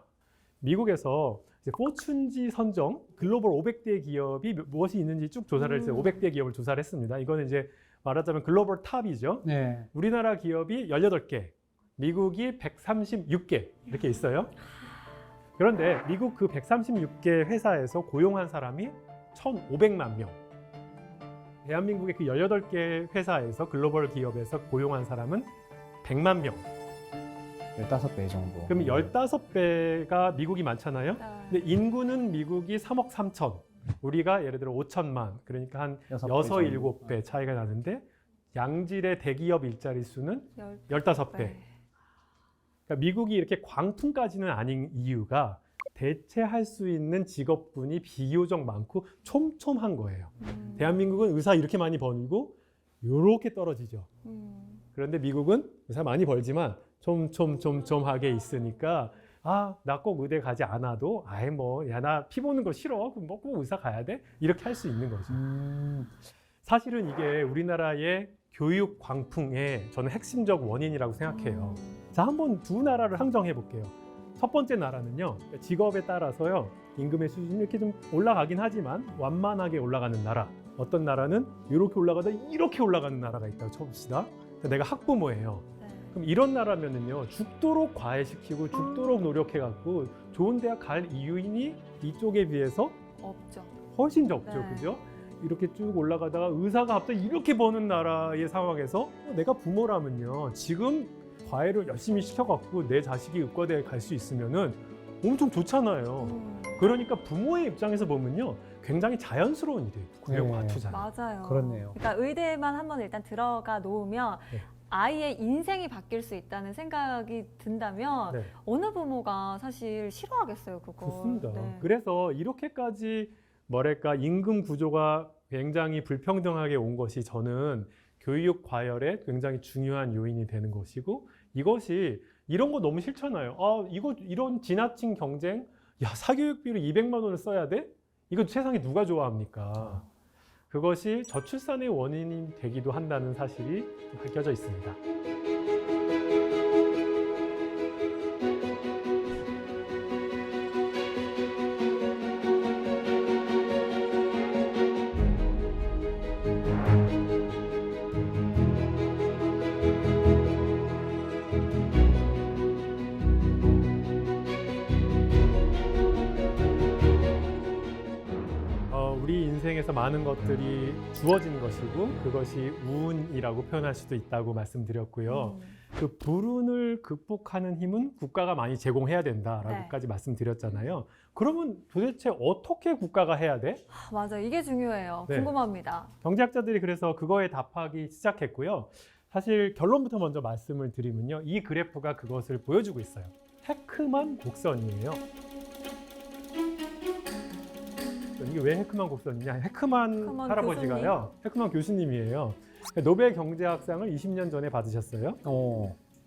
미국에서 이제 포춘지 선정 글로벌 500대 기업이 무엇이 있는지 쭉 조사를 했어요. 500대 기업을 조사를 했습니다. 이거는 이제 말하자면 글로벌 탑이죠. 네. 우리나라 기업이 18개, 미국이 136개 이렇게 있어요. 그런데 미국 그 136개 회사에서 고용한 사람이 1,500만 명. 대한민국의 그 18개 회사에서 글로벌 기업에서 고용한 사람은 100만 명. 15배 정도. 그럼 15배가 미국이 많잖아요. 근데 인구는 미국이 3억 3천, 우리가 예를 들어 5천만, 그러니까 한 6, 7배 차이가 나는데 양질의 대기업 일자리 수는 15배. 그러니까 미국이 이렇게 광풍까지는 아닌 이유가 대체할 수 있는 직업군이 비교적 많고 촘촘한 거예요. 대한민국은 의사 이렇게 많이 벌고 이렇게 떨어지죠. 그런데 미국은 의사 많이 벌지만 촘하게 있으니까 나 꼭 의대 가지 않아도 야 나 피 보는 거 싫어. 그럼 뭐 꼭 의사 가야 돼? 이렇게 할 수 있는 거죠. 사실은 이게 우리나라의 교육 광풍의 저는 핵심적 원인이라고 생각해요. 자, 한번 두 나라를 항정해 볼게요. 첫 번째 나라는요, 직업에 따라서요, 임금의 수준이 이렇게 좀 올라가긴 하지만 완만하게 올라가는 나라. 어떤 나라는 이렇게 올라가다 이렇게 올라가는 나라가 있다고 쳐봅시다. 내가 학부모예요. 그럼 이런 나라면은요, 죽도록 과외시키고 죽도록 노력해갖고 좋은 대학 갈 이유인이 이쪽에 비해서 없죠. 훨씬 적죠, 네. 그죠? 이렇게 쭉 올라가다가 의사가 갑자기 이렇게 버는 나라의 상황에서 내가 부모라면요, 지금 과외를 열심히 시켜갖고 내 자식이 의과대에 갈 수 있으면은 엄청 좋잖아요. 그러니까 부모의 입장에서 보면요, 굉장히 자연스러운 일이에요. 구역 네. 맞추잖아요. 맞아요. 그렇네요. 그러니까 의대만 한번 일단 들어가 놓으면 네. 아이의 인생이 바뀔 수 있다는 생각이 든다면 네. 어느 부모가 사실 싫어하겠어요, 그거. 좋습니다. 네. 그래서 이렇게까지 뭐랄까 임금 구조가 굉장히 불평등하게 온 것이 저는 교육 과열에 굉장히 중요한 요인이 되는 것이고, 이것이 이런 거 너무 싫잖아요. 이거 이런 지나친 경쟁, 야 사교육비를 200만 원을 써야 돼? 이거 세상에 누가 좋아합니까? 그것이 저출산의 원인이 되기도 한다는 사실이 밝혀져 있습니다. 우리 인생에서 많은 것들이 주어진 것이고 그것이 운이라고 표현할 수도 있다고 말씀드렸고요. 그 불운을 극복하는 힘은 국가가 많이 제공해야 된다라고까지 말씀드렸잖아요. 그러면 도대체 어떻게 국가가 해야 돼? 맞아요. 이게 중요해요. 네. 궁금합니다. 경제학자들이 그래서 그거에 답하기 시작했고요. 사실 결론부터 먼저 말씀을 드리면요, 이 그래프가 그것을 보여주고 있어요. 헤크만 곡선이에요. 이게 왜 헤크만 곡선이냐? 헤크만 할아버지가요, 헤크만 교수님이에요. 노벨 경제학상을 20년 전에 받으셨어요.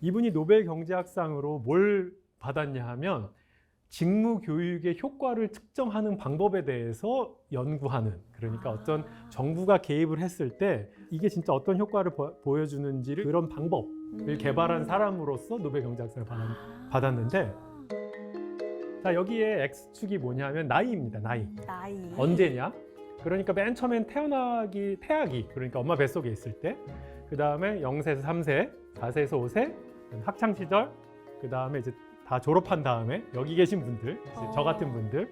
이분이 노벨 경제학상으로 뭘 받았냐 하면 직무 교육의 효과를 측정하는 방법에 대해서 연구하는, 그러니까 어떤 정부가 개입을 했을 때 이게 진짜 어떤 효과를 보여주는지를 그런 방법을 개발한 사람으로서 노벨 경제학상을 받았는데, 자, 여기에 X축이 뭐냐면 나이입니다. 나이. 언제냐? 그러니까 맨 처음엔 태아기, 그러니까 엄마 뱃속에 있을 때, 그 다음에 0세에서 3세, 4세에서 5세, 학창 시절, 그 다음에 이제 다 졸업한 다음에 여기 계신 분들, 이제 저 같은 분들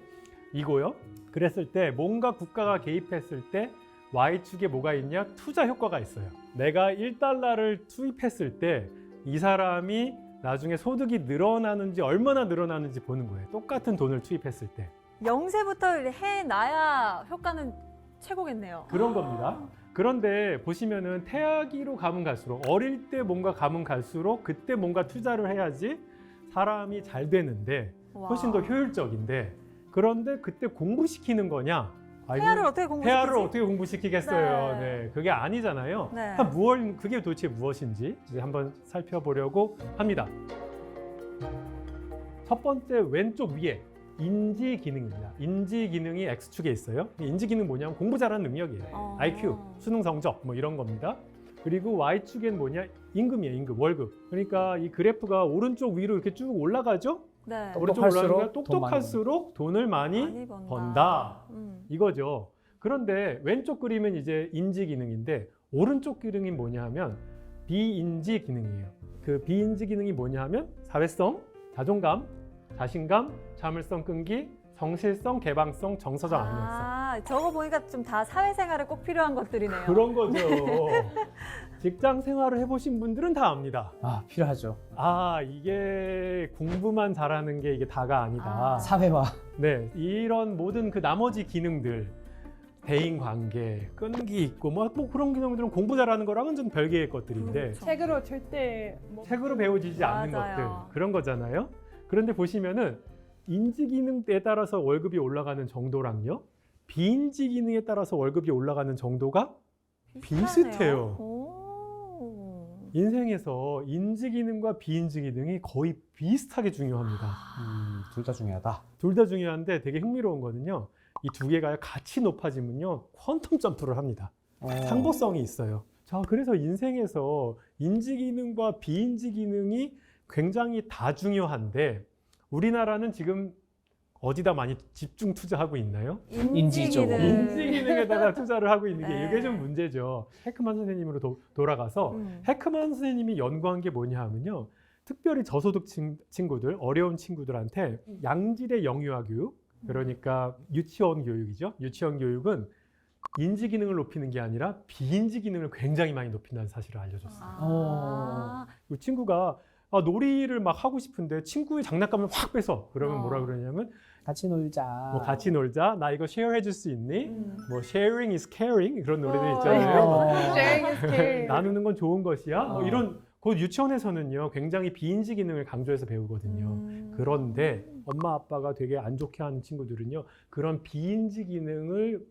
이고요. 그랬을 때 뭔가 국가가 개입했을 때 Y축에 뭐가 있냐? 투자 효과가 있어요. 내가 1달러를 투입했을 때 이 사람이 나중에 소득이 늘어나는지 얼마나 늘어나는지 보는 거예요. 똑같은 돈을 투입했을 때. 0세부터 해놔야 효과는 최고겠네요. 그런 겁니다. 그런데 보시면은 태아기로 가면 갈수록, 어릴 때 뭔가 가면 갈수록 그때 뭔가 투자를 해야지 사람이 잘 되는데 훨씬 더 효율적인데, 그런데 그때 공부시키는 거냐? 태아를 어떻게 공부시키지? 태아를 어떻게 공부시키겠어요? 네. 네, 그게 아니잖아요. 네. 그게 도대체 무엇인지 이제 한번 살펴보려고 합니다. 첫 번째 왼쪽 위에 인지 기능입니다. 인지 기능이 X축에 있어요. 인지 기능 뭐냐면 공부 잘하는 능력이에요. IQ, 수능 성적 뭐 이런 겁니다. 그리고 Y축엔 뭐냐? 임금이에요. 임금, 월급. 그러니까 이 그래프가 오른쪽 위로 이렇게 쭉 올라가죠? 네. 오른쪽 올라가니까 똑똑할수록 돈을 많이 번다. 이거죠. 그런데 왼쪽 그림은 이제 인지 기능인데, 오른쪽 기능이 뭐냐 하면 비인지 기능이에요. 그 비인지 기능이 뭐냐 하면 사회성, 자존감, 자신감, 자물성, 끈기, 성실성, 개방성, 정서적 안정성. 저거 보니까 좀 다 사회생활에 꼭 필요한 것들이네요. 그런 거죠. 직장 생활을 해보신 분들은 다 압니다. 필요하죠. 이게 공부만 잘하는 게 이게 다가 아니다. 사회화. 네, 이런 모든 그 나머지 기능들, 대인 관계, 끈기 있고 뭐 그런 기능들은 공부 잘하는 거랑은 좀 별개의 것들인데 책으로 절대 책으로 배워지지 않는 맞아요. 것들, 그런 거잖아요. 그런데 보시면은 인지 기능에 따라서 월급이 올라가는 정도랑요, 비인지 기능에 따라서 월급이 올라가는 정도가 비슷해요. 오. 인생에서 인지 기능과 비인지 기능이 거의 비슷하게 중요합니다. 둘 다 중요하다. 둘 다 중요한데 되게 흥미로운 거는요, 이 두 개가 같이 높아지면요 퀀텀 점프를 합니다. 상보성이 있어요. 자, 그래서 인생에서 인지 기능과 비인지 기능이 굉장히 다 중요한데 우리나라는 지금 어디다 많이 집중 투자하고 있나요? 인지 쪽으로. 인지 기능에다가 투자를 하고 있는 게 네. 이게 좀 문제죠. 헤크만 선생님으로 돌아가서 헤크만 선생님이 연구한 게 뭐냐 하면요, 특별히 저소득 친구들, 어려운 친구들한테 양질의 영유아 교육, 그러니까 유치원 교육이죠. 유치원 교육은 인지 기능을 높이는 게 아니라 비인지 기능을 굉장히 많이 높인다는 사실을 알려줬어요. 아. 이 친구가 놀이를 막 하고 싶은데 친구의 장난감을 확 뺏어. 그러면 뭐라 그러냐면 같이 놀자. 뭐 같이 놀자. 나 이거 쉐어 해줄 수 있니? 뭐 sharing is caring 그런 노래들 어. 있잖아요. Sharing is caring. 나누는 건 좋은 것이야. 뭐 이런 그 유치원에서는요 굉장히 비인지 기능을 강조해서 배우거든요. 그런데 엄마 아빠가 되게 안 좋게 하는 친구들은요 그런 비인지 기능을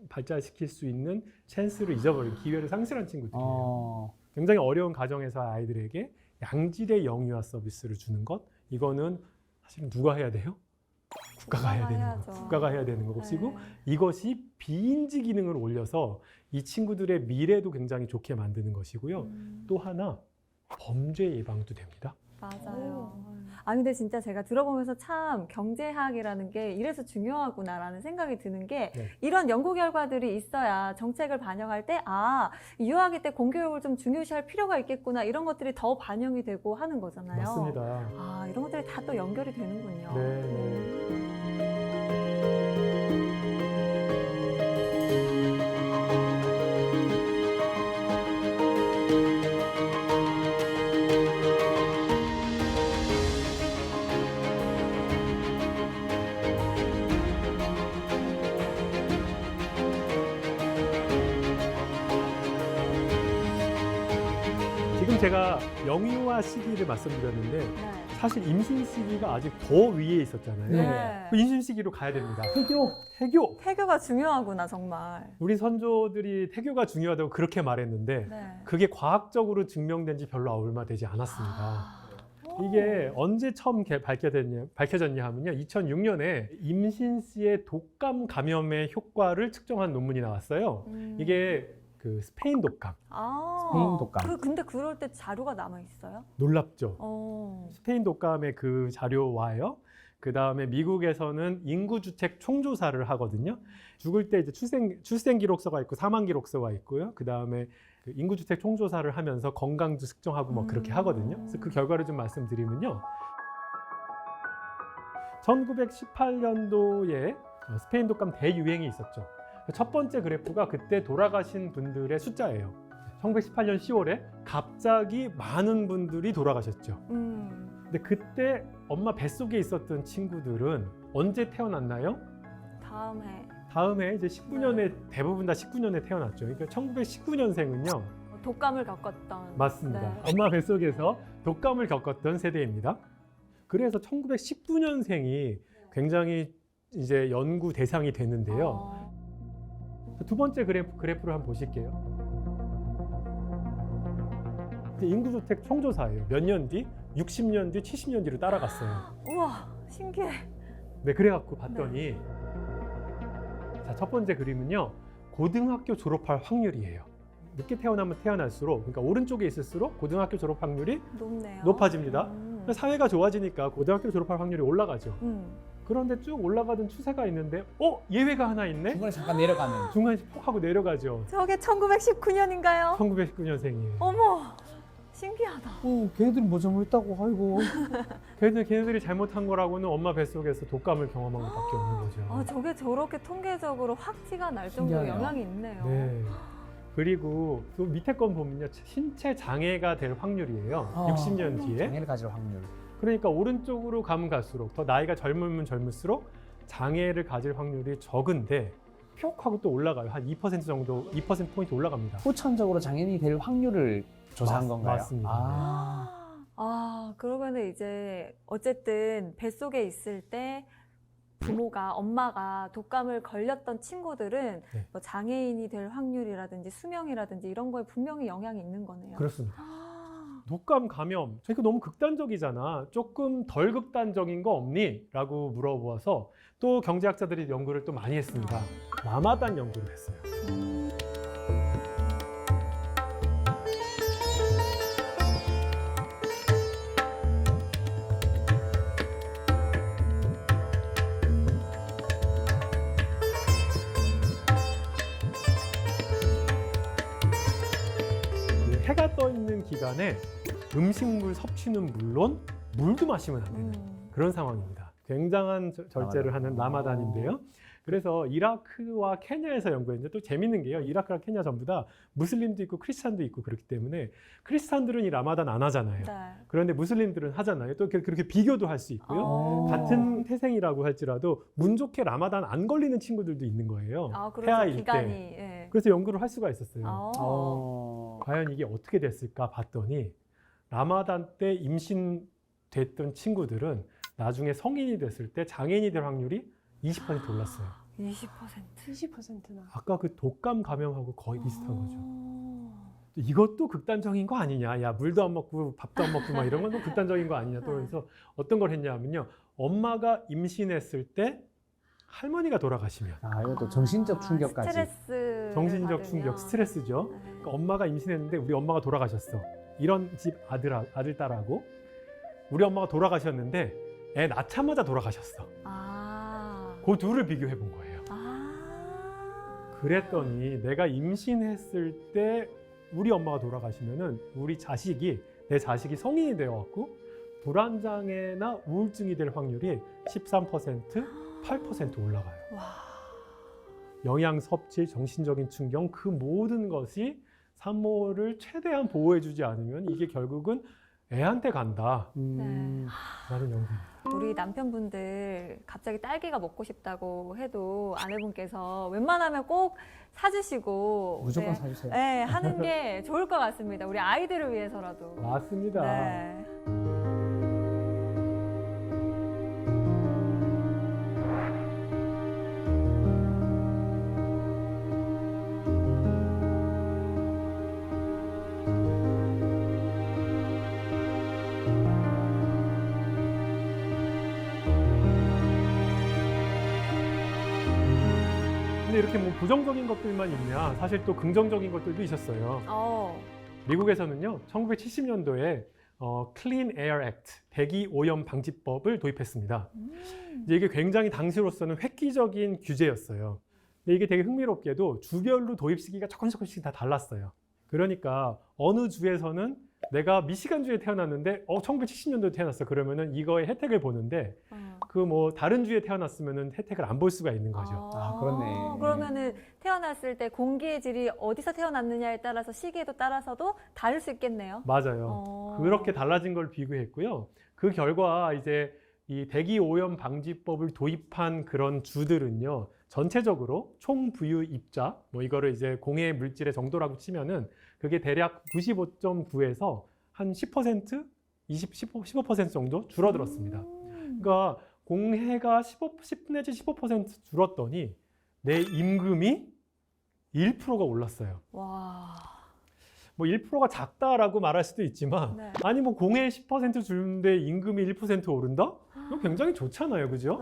발달시킬 수 있는 찬스를 잊어버린, 기회를 상실한 친구들이에요. 굉장히 어려운 가정에서 아이들에게 양질의 영유아 서비스를 주는 것, 이거는 사실은 누가 해야 돼요? 국가가 해야 되는 해야죠. 거. 국가가 해야 되는 것이고, 네. 이것이 비인지 기능을 올려서 이 친구들의 미래도 굉장히 좋게 만드는 것이고요. 또 하나, 범죄 예방도 됩니다. 맞아요. 근데 진짜 제가 들어보면서 참 경제학이라는 게 이래서 중요하구나라는 생각이 드는 게 네. 이런 연구 결과들이 있어야 정책을 반영할 때 유아기 때 공교육을 좀 중요시할 필요가 있겠구나, 이런 것들이 더 반영이 되고 하는 거잖아요. 맞습니다. 이런 것들이 다 또 연결이 되는군요. 네. 지금 제가 영유아 시기를 말씀드렸는데 네. 사실 임신 시기가 아직 더 위에 있었잖아요. 네. 그 임신 시기로 가야 됩니다. 태교. 태교. 태교가 중요하구나, 정말. 우리 선조들이 태교가 중요하다고 그렇게 말했는데 네. 그게 과학적으로 증명된 지 별로 얼마 되지 않았습니다. 이게 언제 처음 밝혀졌냐 하면요, 2006년에 임신 시의 독감 감염의 효과를 측정한 논문이 나왔어요. 이게 그 스페인 독감. 스페인 독감. 근데 그럴 때 자료가 남아 있어요? 놀랍죠. 스페인 독감의 그 자료와요. 그 다음에 미국에서는 인구주택 총조사를 하거든요. 죽을 때 이제 출생 기록서가 있고 사망 기록서가 있고요. 그 다음에 그 인구주택 총조사를 하면서 건강도 측정하고 뭐 그렇게 하거든요. 그래서 그 결과를 좀 말씀드리면요. 1918년도에 스페인 독감 대유행이 있었죠. 첫 번째 그래프가 그때 돌아가신 분들의 숫자예요. 1918년 10월에 갑자기 많은 분들이 돌아가셨죠. 근데 그때 엄마 뱃속에 있었던 친구들은 언제 태어났나요? 다음 해 이제 19년에 대부분 다 19년에 태어났죠. 그러니까 1919년생은요. 독감을 겪었던. 맞습니다. 네. 엄마 뱃속에서 독감을 겪었던 세대입니다. 그래서 1919년생이 굉장히 이제 연구 대상이 됐는데요. 두 번째 그래프를 한번 보실게요. 인구주택 총조사예요. 몇 년 뒤? 60년 뒤, 70년 뒤로 따라갔어요. 우와, 신기해. 네, 그래갖고 봤더니 자, 첫 번째 그림은요. 고등학교 졸업할 확률이에요. 늦게 태어나면 태어날수록, 그러니까 오른쪽에 있을수록 고등학교 졸업 확률이 높네요. 높아집니다. 사회가 좋아지니까 고등학교 졸업할 확률이 올라가죠. 그런데 쭉 올라가던 추세가 있는데 예외가 하나 있네? 중간에 잠깐 내려가는. 중간에 폭 하고 내려가죠. 저게 1919년인가요? 1919년생이에요. 어머, 신기하다. 걔네들이 뭐 잘못했다고. 아이고. 걔네들이 잘못한 거라고는 엄마 뱃속에서 독감을 경험한 것밖에 없는 거죠. 저게 저렇게 통계적으로 확 티가 날 정도로 신기하네요. 영향이 있네요. 네. 그리고 또 밑에 건 보면요. 신체 장애가 될 확률이에요. 60년 뒤에. 장애를 가질 확률. 그러니까 오른쪽으로 가면 갈수록 더 나이가 젊으면 젊을수록 장애를 가질 확률이 적은데 표 하고 또 올라가요. 한 2% 정도, 2%포인트 올라갑니다. 후천적으로 장애인이 될 확률을 조사한 건가요? 맞습니다. 아, 그러면은 이제 어쨌든 뱃속에 있을 때 부모가, 엄마가 독감을 걸렸던 친구들은 네. 뭐 장애인이 될 확률이라든지 수명이라든지 이런 거에 분명히 영향이 있는 거네요. 그렇습니다. 아, 독감 감염, 이거 너무 극단적이잖아. 조금 덜 극단적인 거 없니? 라고 물어보아서 또 경제학자들이 연구를 또 많이 했습니다. 라마단 연구를 했어요. 해가 떠 있는 기간에 음식물 섭취는 물론 물도 마시면 안 되는 그런 상황입니다. 굉장한 절제를 하는 라마단인데요. 그래서 이라크와 케냐에서 연구했는데 또 재밌는 게요. 이라크와 케냐 전부 다 무슬림도 있고 크리스찬도 있고 그렇기 때문에 크리스찬들은 이 라마단 안 하잖아요. 네. 그런데 무슬림들은 하잖아요. 또 그렇게 비교도 할 수 있고요. 같은 같은 태생이라고 할지라도 운 좋게 라마단 안 걸리는 친구들도 있는 거예요. 그래서 태아일 기간이 때. 예. 그래서 연구를 할 수가 있었어요. 아. 과연 이게 어떻게 됐을까 봤더니 라마단 때 임신됐던 친구들은 나중에 성인이 됐을 때 장애인이 될 확률이 20% 올랐어요. 20%. 20%나. 아까 그 독감 감염하고 거의 비슷한 거죠. 어. 이것도 극단적인 거 아니냐. 야, 물도 안 먹고 밥도 안 먹고 막 이런 건 또 극단적인 거 아니냐. 또 그래서 어떤 걸 했냐면요. 엄마가 임신했을 때 할머니가 돌아가시면 이것도 정신적 충격까지. 스트레스. 정신적 충격, 스트레스죠. 그러니까 엄마가 임신했는데 우리 엄마가 돌아가셨어. 이런 집 아들, 딸하고 우리 엄마가 돌아가셨는데 애 낳자마자 돌아가셨어. 그 둘을 비교해 본 거예요. 그랬더니 내가 임신했을 때 우리 엄마가 돌아가시면은 내 자식이 성인이 되어갖고 불안장애나 우울증이 될 확률이 13%, 8% 올라가요. 와. 영양 섭취, 정신적인 충격 그 모든 것이 산모를 최대한 보호해주지 않으면 이게 결국은 애한테 간다. 라는 연구입니다. 우리 남편분들 갑자기 딸기가 먹고 싶다고 해도 아내분께서 웬만하면 꼭 사주시고 무조건 사주세요. 네, 하는 게 좋을 것 같습니다. 우리 아이들을 위해서라도. 맞습니다. 네. 근데 이렇게 뭐 부정적인 것들만 있냐? 사실 또 긍정적인 것들도 있었어요. 미국에서는요, 1970년도에 Clean Air Act, 대기 오염 방지법을 도입했습니다. 이제 이게 굉장히 당시로서는 획기적인 규제였어요. 근데 이게 되게 흥미롭게도 주별로 도입 시기가 조금씩 다 달랐어요. 그러니까 어느 주에서는 내가 미시간주에 태어났는데 1970년도에 태어났어. 그러면은 이거의 혜택을 보는데 그 뭐 다른 주에 태어났으면은 혜택을 안 볼 수가 있는 거죠. 그렇네. 그러면은 태어났을 때 공기의 질이 어디서 태어났느냐에 따라서 시기에도 따라서도 다를 수 있겠네요. 맞아요. 그렇게 달라진 걸 비교했고요. 그 결과 이제 이 대기 오염 방지법을 도입한 그런 주들은요, 전체적으로 총 부유 입자, 뭐 이거를 이제 공해 물질의 정도라고 치면은 그게 대략 95.9에서 한 10%, 15% 정도 줄어들었습니다. 그러니까 공해가 10 내지 15% 줄었더니 내 임금이 1%가 올랐어요. 와. 뭐 1%가 작다라고 말할 수도 있지만 네. 아니 뭐 공해 10% 주는데 임금이 1% 오른다? 이거 굉장히 좋잖아요. 그죠?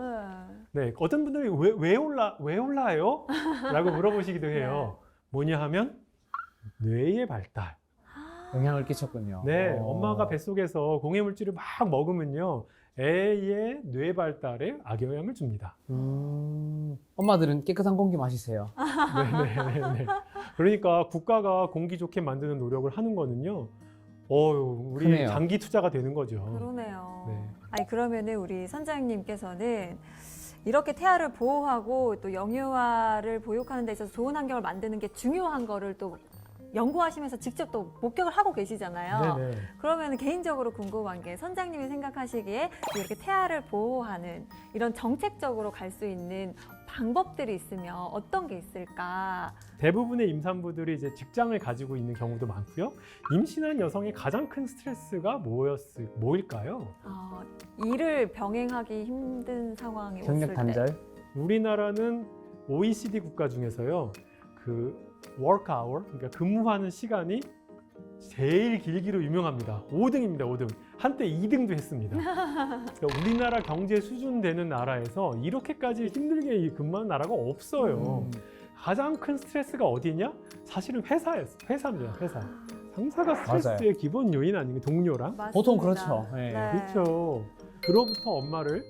네. 어떤 분들이 왜 올라요? 라고 물어보시기도 해요. 뭐냐 하면 뇌의 발달. 영향을 끼쳤군요. 네. 엄마가 뱃속에서 공해 물질을 막 먹으면요. 애의 뇌 발달에 악영향을 줍니다. 엄마들은 깨끗한 공기 마시세요. 네네네. 그러니까 국가가 공기 좋게 만드는 노력을 하는 거는요. 우리 크네요. 장기 투자가 되는 거죠. 그러네요. 네. 아니 그러면은 우리 선장님께서는 이렇게 태아를 보호하고 또 영유아를 보육하는 데 있어서 좋은 환경을 만드는 게 중요한 거를 또 연구하시면서 직접 또 목격을 하고 계시잖아요. 네네. 그러면 개인적으로 궁금한 게 선장님이 생각하시기에 이렇게 태아를 보호하는 이런 정책적으로 갈 수 있는 방법들이 있으면 어떤 게 있을까? 대부분의 임산부들이 이제 직장을 가지고 있는 경우도 많고요. 임신한 여성의 가장 큰 스트레스가 뭐일까요? 일을 병행하기 힘든 상황이 경력 왔을 때. 단절. 우리나라는 OECD 국가 중에서요. 그 work hour, 그러니까 근무하는 시간이 제일 길기로 유명합니다. 5등입니다, 5등. 한때 2등도 했습니다. 그러니까 우리나라 경제 수준 되는 나라에서 이렇게까지 힘들게 근무하는 나라가 없어요. 가장 큰 스트레스가 어디냐? 사실은 회사입니다, 회사. 상사가 스트레스의 맞아요. 기본 요인 아닌가, 동료랑? 맞습니다. 보통 그렇죠. 네. 그렇죠. 그로부터 엄마를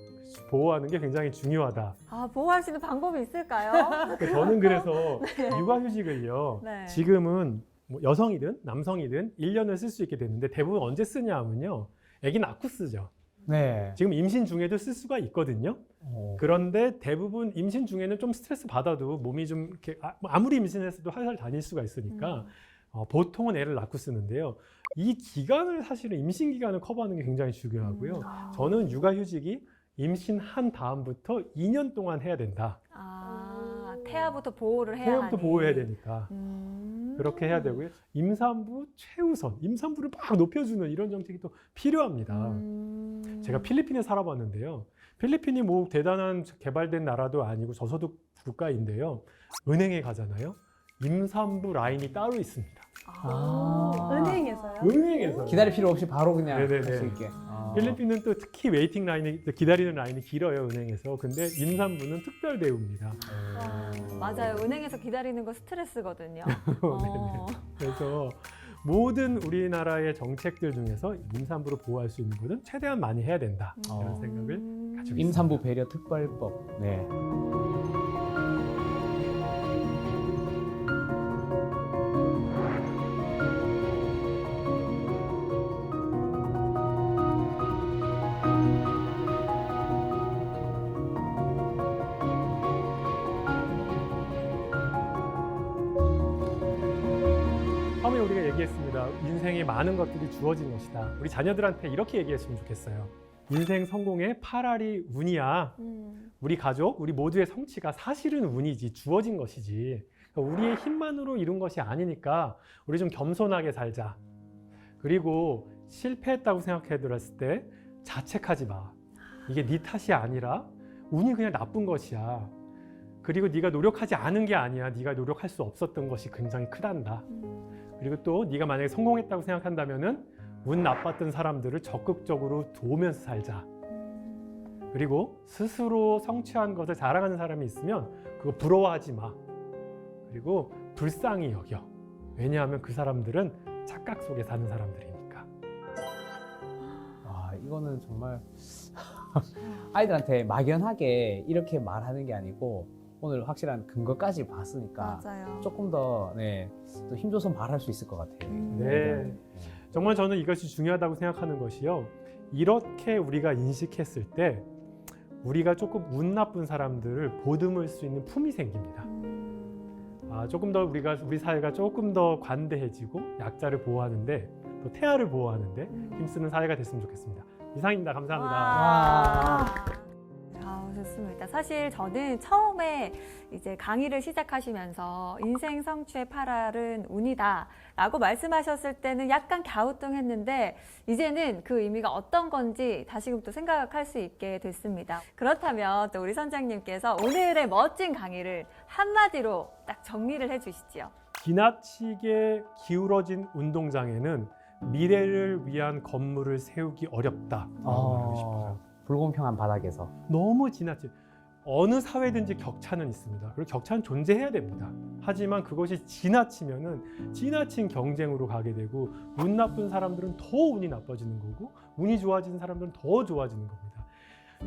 보호하는 게 굉장히 중요하다. 보호할 수 있는 방법이 있을까요? 그러니까 저는 그래서 육아휴직을요. 네. 지금은 뭐 여성이든 남성이든 1년을 쓸 수 있게 됐는데 대부분 언제 쓰냐 하면요. 아기 낳고 쓰죠. 네. 지금 임신 중에도 쓸 수가 있거든요. 그런데 대부분 임신 중에는 좀 스트레스 받아도 몸이 좀 이렇게 아무리 임신했어도 회사를 다닐 수가 있으니까 보통은 애를 낳고 쓰는데요. 이 기간을 사실은 임신 기간을 커버하는 게 굉장히 중요하고요. 저는 육아휴직이 임신한 다음부터 2년 동안 해야 된다. 태아부터 보호를 해야 태아부터 하니. 보호해야 되니까. 그렇게 해야 되고요. 임산부 최우선, 임산부를 막 높여주는 이런 정책이 또 필요합니다. 제가 필리핀에 살아봤는데요. 필리핀이 뭐 대단한 개발된 나라도 아니고 저소득 국가인데요. 은행에 가잖아요. 임산부 라인이 따로 있습니다. 은행에서요? 은행에서. 기다릴 필요 없이 바로 그냥 할 네네네. 수 있게. 필리핀은 또 특히 웨이팅 라인이, 기다리는 라인이 길어요, 은행에서. 근데 임산부는 특별 대우입니다. 맞아요. 은행에서 기다리는 거 스트레스거든요. 네네. 그래서 모든 우리나라의 정책들 중에서 임산부를 보호할 수 있는 것은 최대한 많이 해야 된다. 이런 생각을 가지고 있습니다. 임산부 배려 특별법. 네. 처음에 우리가 얘기했습니다. 인생에 많은 것들이 주어진 것이다. 우리 자녀들한테 이렇게 얘기했으면 좋겠어요. 인생 성공의 8알이 운이야. 우리 가족, 우리 모두의 성취가 사실은 운이지, 주어진 것이지. 그러니까 우리의 힘만으로 이룬 것이 아니니까 우리 좀 겸손하게 살자. 그리고 실패했다고 생각해 들었을 때 자책하지 마. 이게 네 탓이 아니라 운이 그냥 나쁜 것이야. 그리고 네가 노력하지 않은 게 아니야. 네가 노력할 수 없었던 것이 굉장히 크단다. 그리고 또 네가 만약에 성공했다고 생각한다면은 운 나빴던 사람들을 적극적으로 도우면서 살자. 그리고 스스로 성취한 것을 자랑하는 사람이 있으면 그거 부러워하지 마. 그리고 불쌍히 여겨. 왜냐하면 그 사람들은 착각 속에 사는 사람들이니까. 이거는 정말 아이들한테 막연하게 이렇게 말하는 게 아니고 오늘 확실한 근거까지 봤으니까 맞아요. 조금 더 또 힘줘서 말할 수 있을 것 같아요. 네. 정말 저는 이것이 중요하다고 생각하는 것이요. 이렇게 우리가 인식했을 때 우리가 조금 운 나쁜 사람들을 보듬을 수 있는 품이 생깁니다. 조금 더 우리 사회가 조금 더 관대해지고 약자를 보호하는데 또 태아를 보호하는데 힘쓰는 사회가 됐으면 좋겠습니다. 이상입니다. 감사합니다. 좋습니다. 사실 저는 처음에 이제 강의를 시작하시면서 인생 성취의 8알은 운이다 라고 말씀하셨을 때는 약간 갸우뚱했는데 이제는 그 의미가 어떤 건지 다시금 또 생각할 수 있게 됐습니다. 그렇다면 또 우리 선장님께서 오늘의 멋진 강의를 한마디로 딱 정리를 해주시죠. 지나치게 기울어진 운동장에는 미래를 위한 건물을 세우기 어렵다. 말하고 싶어요. 불공평한 바닥에서. 너무 지나치. 어느 사회든지 격차는 있습니다. 그리고 격차는 존재해야 됩니다. 하지만 그것이 지나치면은 지나친 경쟁으로 가게 되고 운 나쁜 사람들은 더 운이 나빠지는 거고 운이 좋아지는 사람들은 더 좋아지는 겁니다.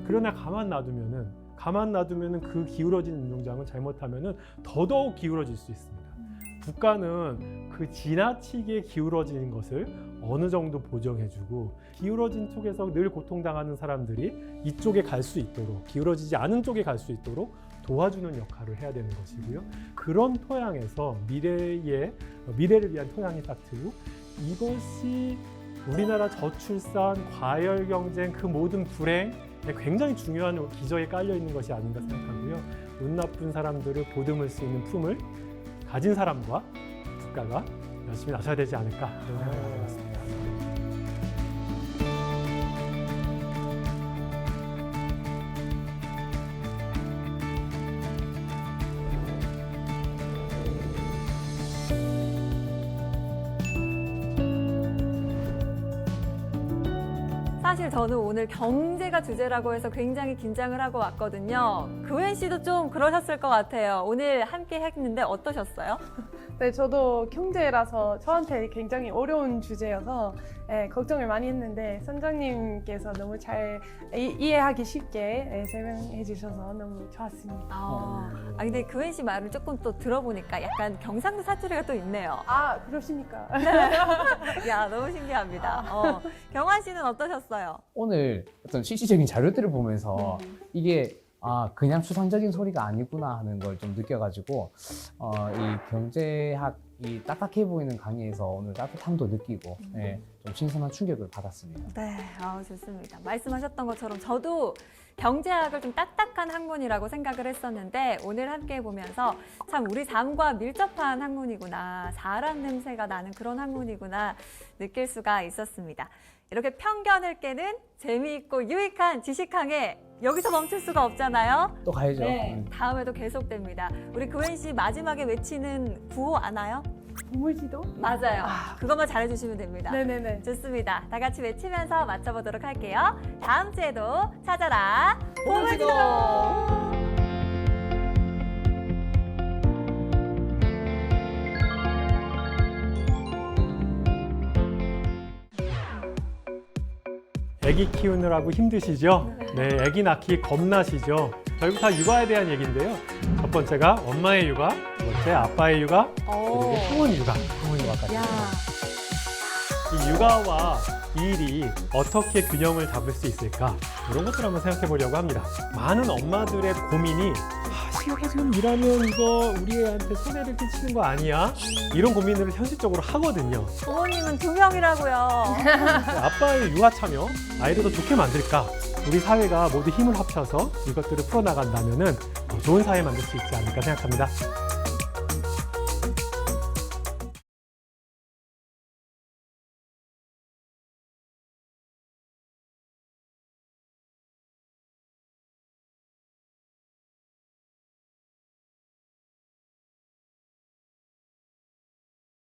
그러나 가만 놔두면은 그 기울어진 운동장은 잘못하면은 더더욱 기울어질 수 있습니다. 국가는 그 지나치게 기울어지는 것을 어느 정도 보정해주고 기울어진 쪽에서 늘 고통당하는 사람들이 이쪽에 갈 수 있도록 기울어지지 않은 쪽에 갈 수 있도록 도와주는 역할을 해야 되는 것이고요. 그런 토양에서 미래를 위한 토양이 딱 트고 이것이 우리나라 저출산, 과열 경쟁 그 모든 불행 굉장히 중요한 기저에 깔려 있는 것이 아닌가 생각하고요. 운 나쁜 사람들을 보듬을 수 있는 품을 가진 사람과 국가가 열심히 나서야 되지 않을까 이런 생각을 하게 됐습니다. 사실 저는 오늘 경제가 주제라고 해서 굉장히 긴장을 하고 왔거든요. 교현 씨도 좀 그러셨을 것 같아요. 오늘 함께 했는데 어떠셨어요? 네, 저도 경제라서 저한테 굉장히 어려운 주제여서 걱정을 많이 했는데 선장님께서 너무 잘 이해하기 쉽게 설명해 주셔서 너무 좋았습니다. 근데 교현 씨 말을 조금 또 들어보니까 약간 경상도 사투리가 또 있네요. 아, 그러십니까? 야, 너무 신기합니다. 경환 씨는 어떠셨어요? 오늘 어떤 실질적인 자료들을 보면서 이게 그냥 추상적인 소리가 아니구나 하는 걸 좀 느껴가지고 이 경제학 이 딱딱해 보이는 강의에서 오늘 따뜻함도 느끼고 좀 신선한 충격을 받았습니다. 네, 좋습니다. 말씀하셨던 것처럼 저도 경제학을 좀 딱딱한 학문이라고 생각을 했었는데 오늘 함께 보면서 참 우리 삶과 밀접한 학문이구나, 사람 냄새가 나는 그런 학문이구나 느낄 수가 있었습니다. 이렇게 편견을 깨는 재미있고 유익한 지식항에 여기서 멈출 수가 없잖아요. 또 가야죠. 네, 다음에도 계속됩니다. 우리 교현 씨 마지막에 외치는 구호 아나요? 보물지도? 맞아요. 그것만 잘해주시면 됩니다. 네네네. 좋습니다. 다 같이 외치면서 맞춰보도록 할게요. 다음 주에도 찾아라 보물지도. 아기 키우느라고 힘드시죠? 네, 아기 낳기 겁나시죠? 결국 다 육아에 대한 얘기인데요. 첫 번째가 엄마의 육아, 두 번째 아빠의 육아, 그리고 학원 육아. 부모님까지 야, 이 육아와 일이 어떻게 균형을 잡을 수 있을까? 이런 것들 한번 생각해 보려고 합니다. 많은 엄마들의 고민이 시어가 지금 일하면 이거 우리 애한테 손해를 끼치는 거 아니야? 이런 고민을 현실적으로 하거든요. 부모님은 2명이라고요. 아빠의 육아 참여, 아이를 더 좋게 만들까? 우리 사회가 모두 힘을 합쳐서 이것들을 풀어나간다면 좋은 사회 만들 수 있지 않을까 생각합니다.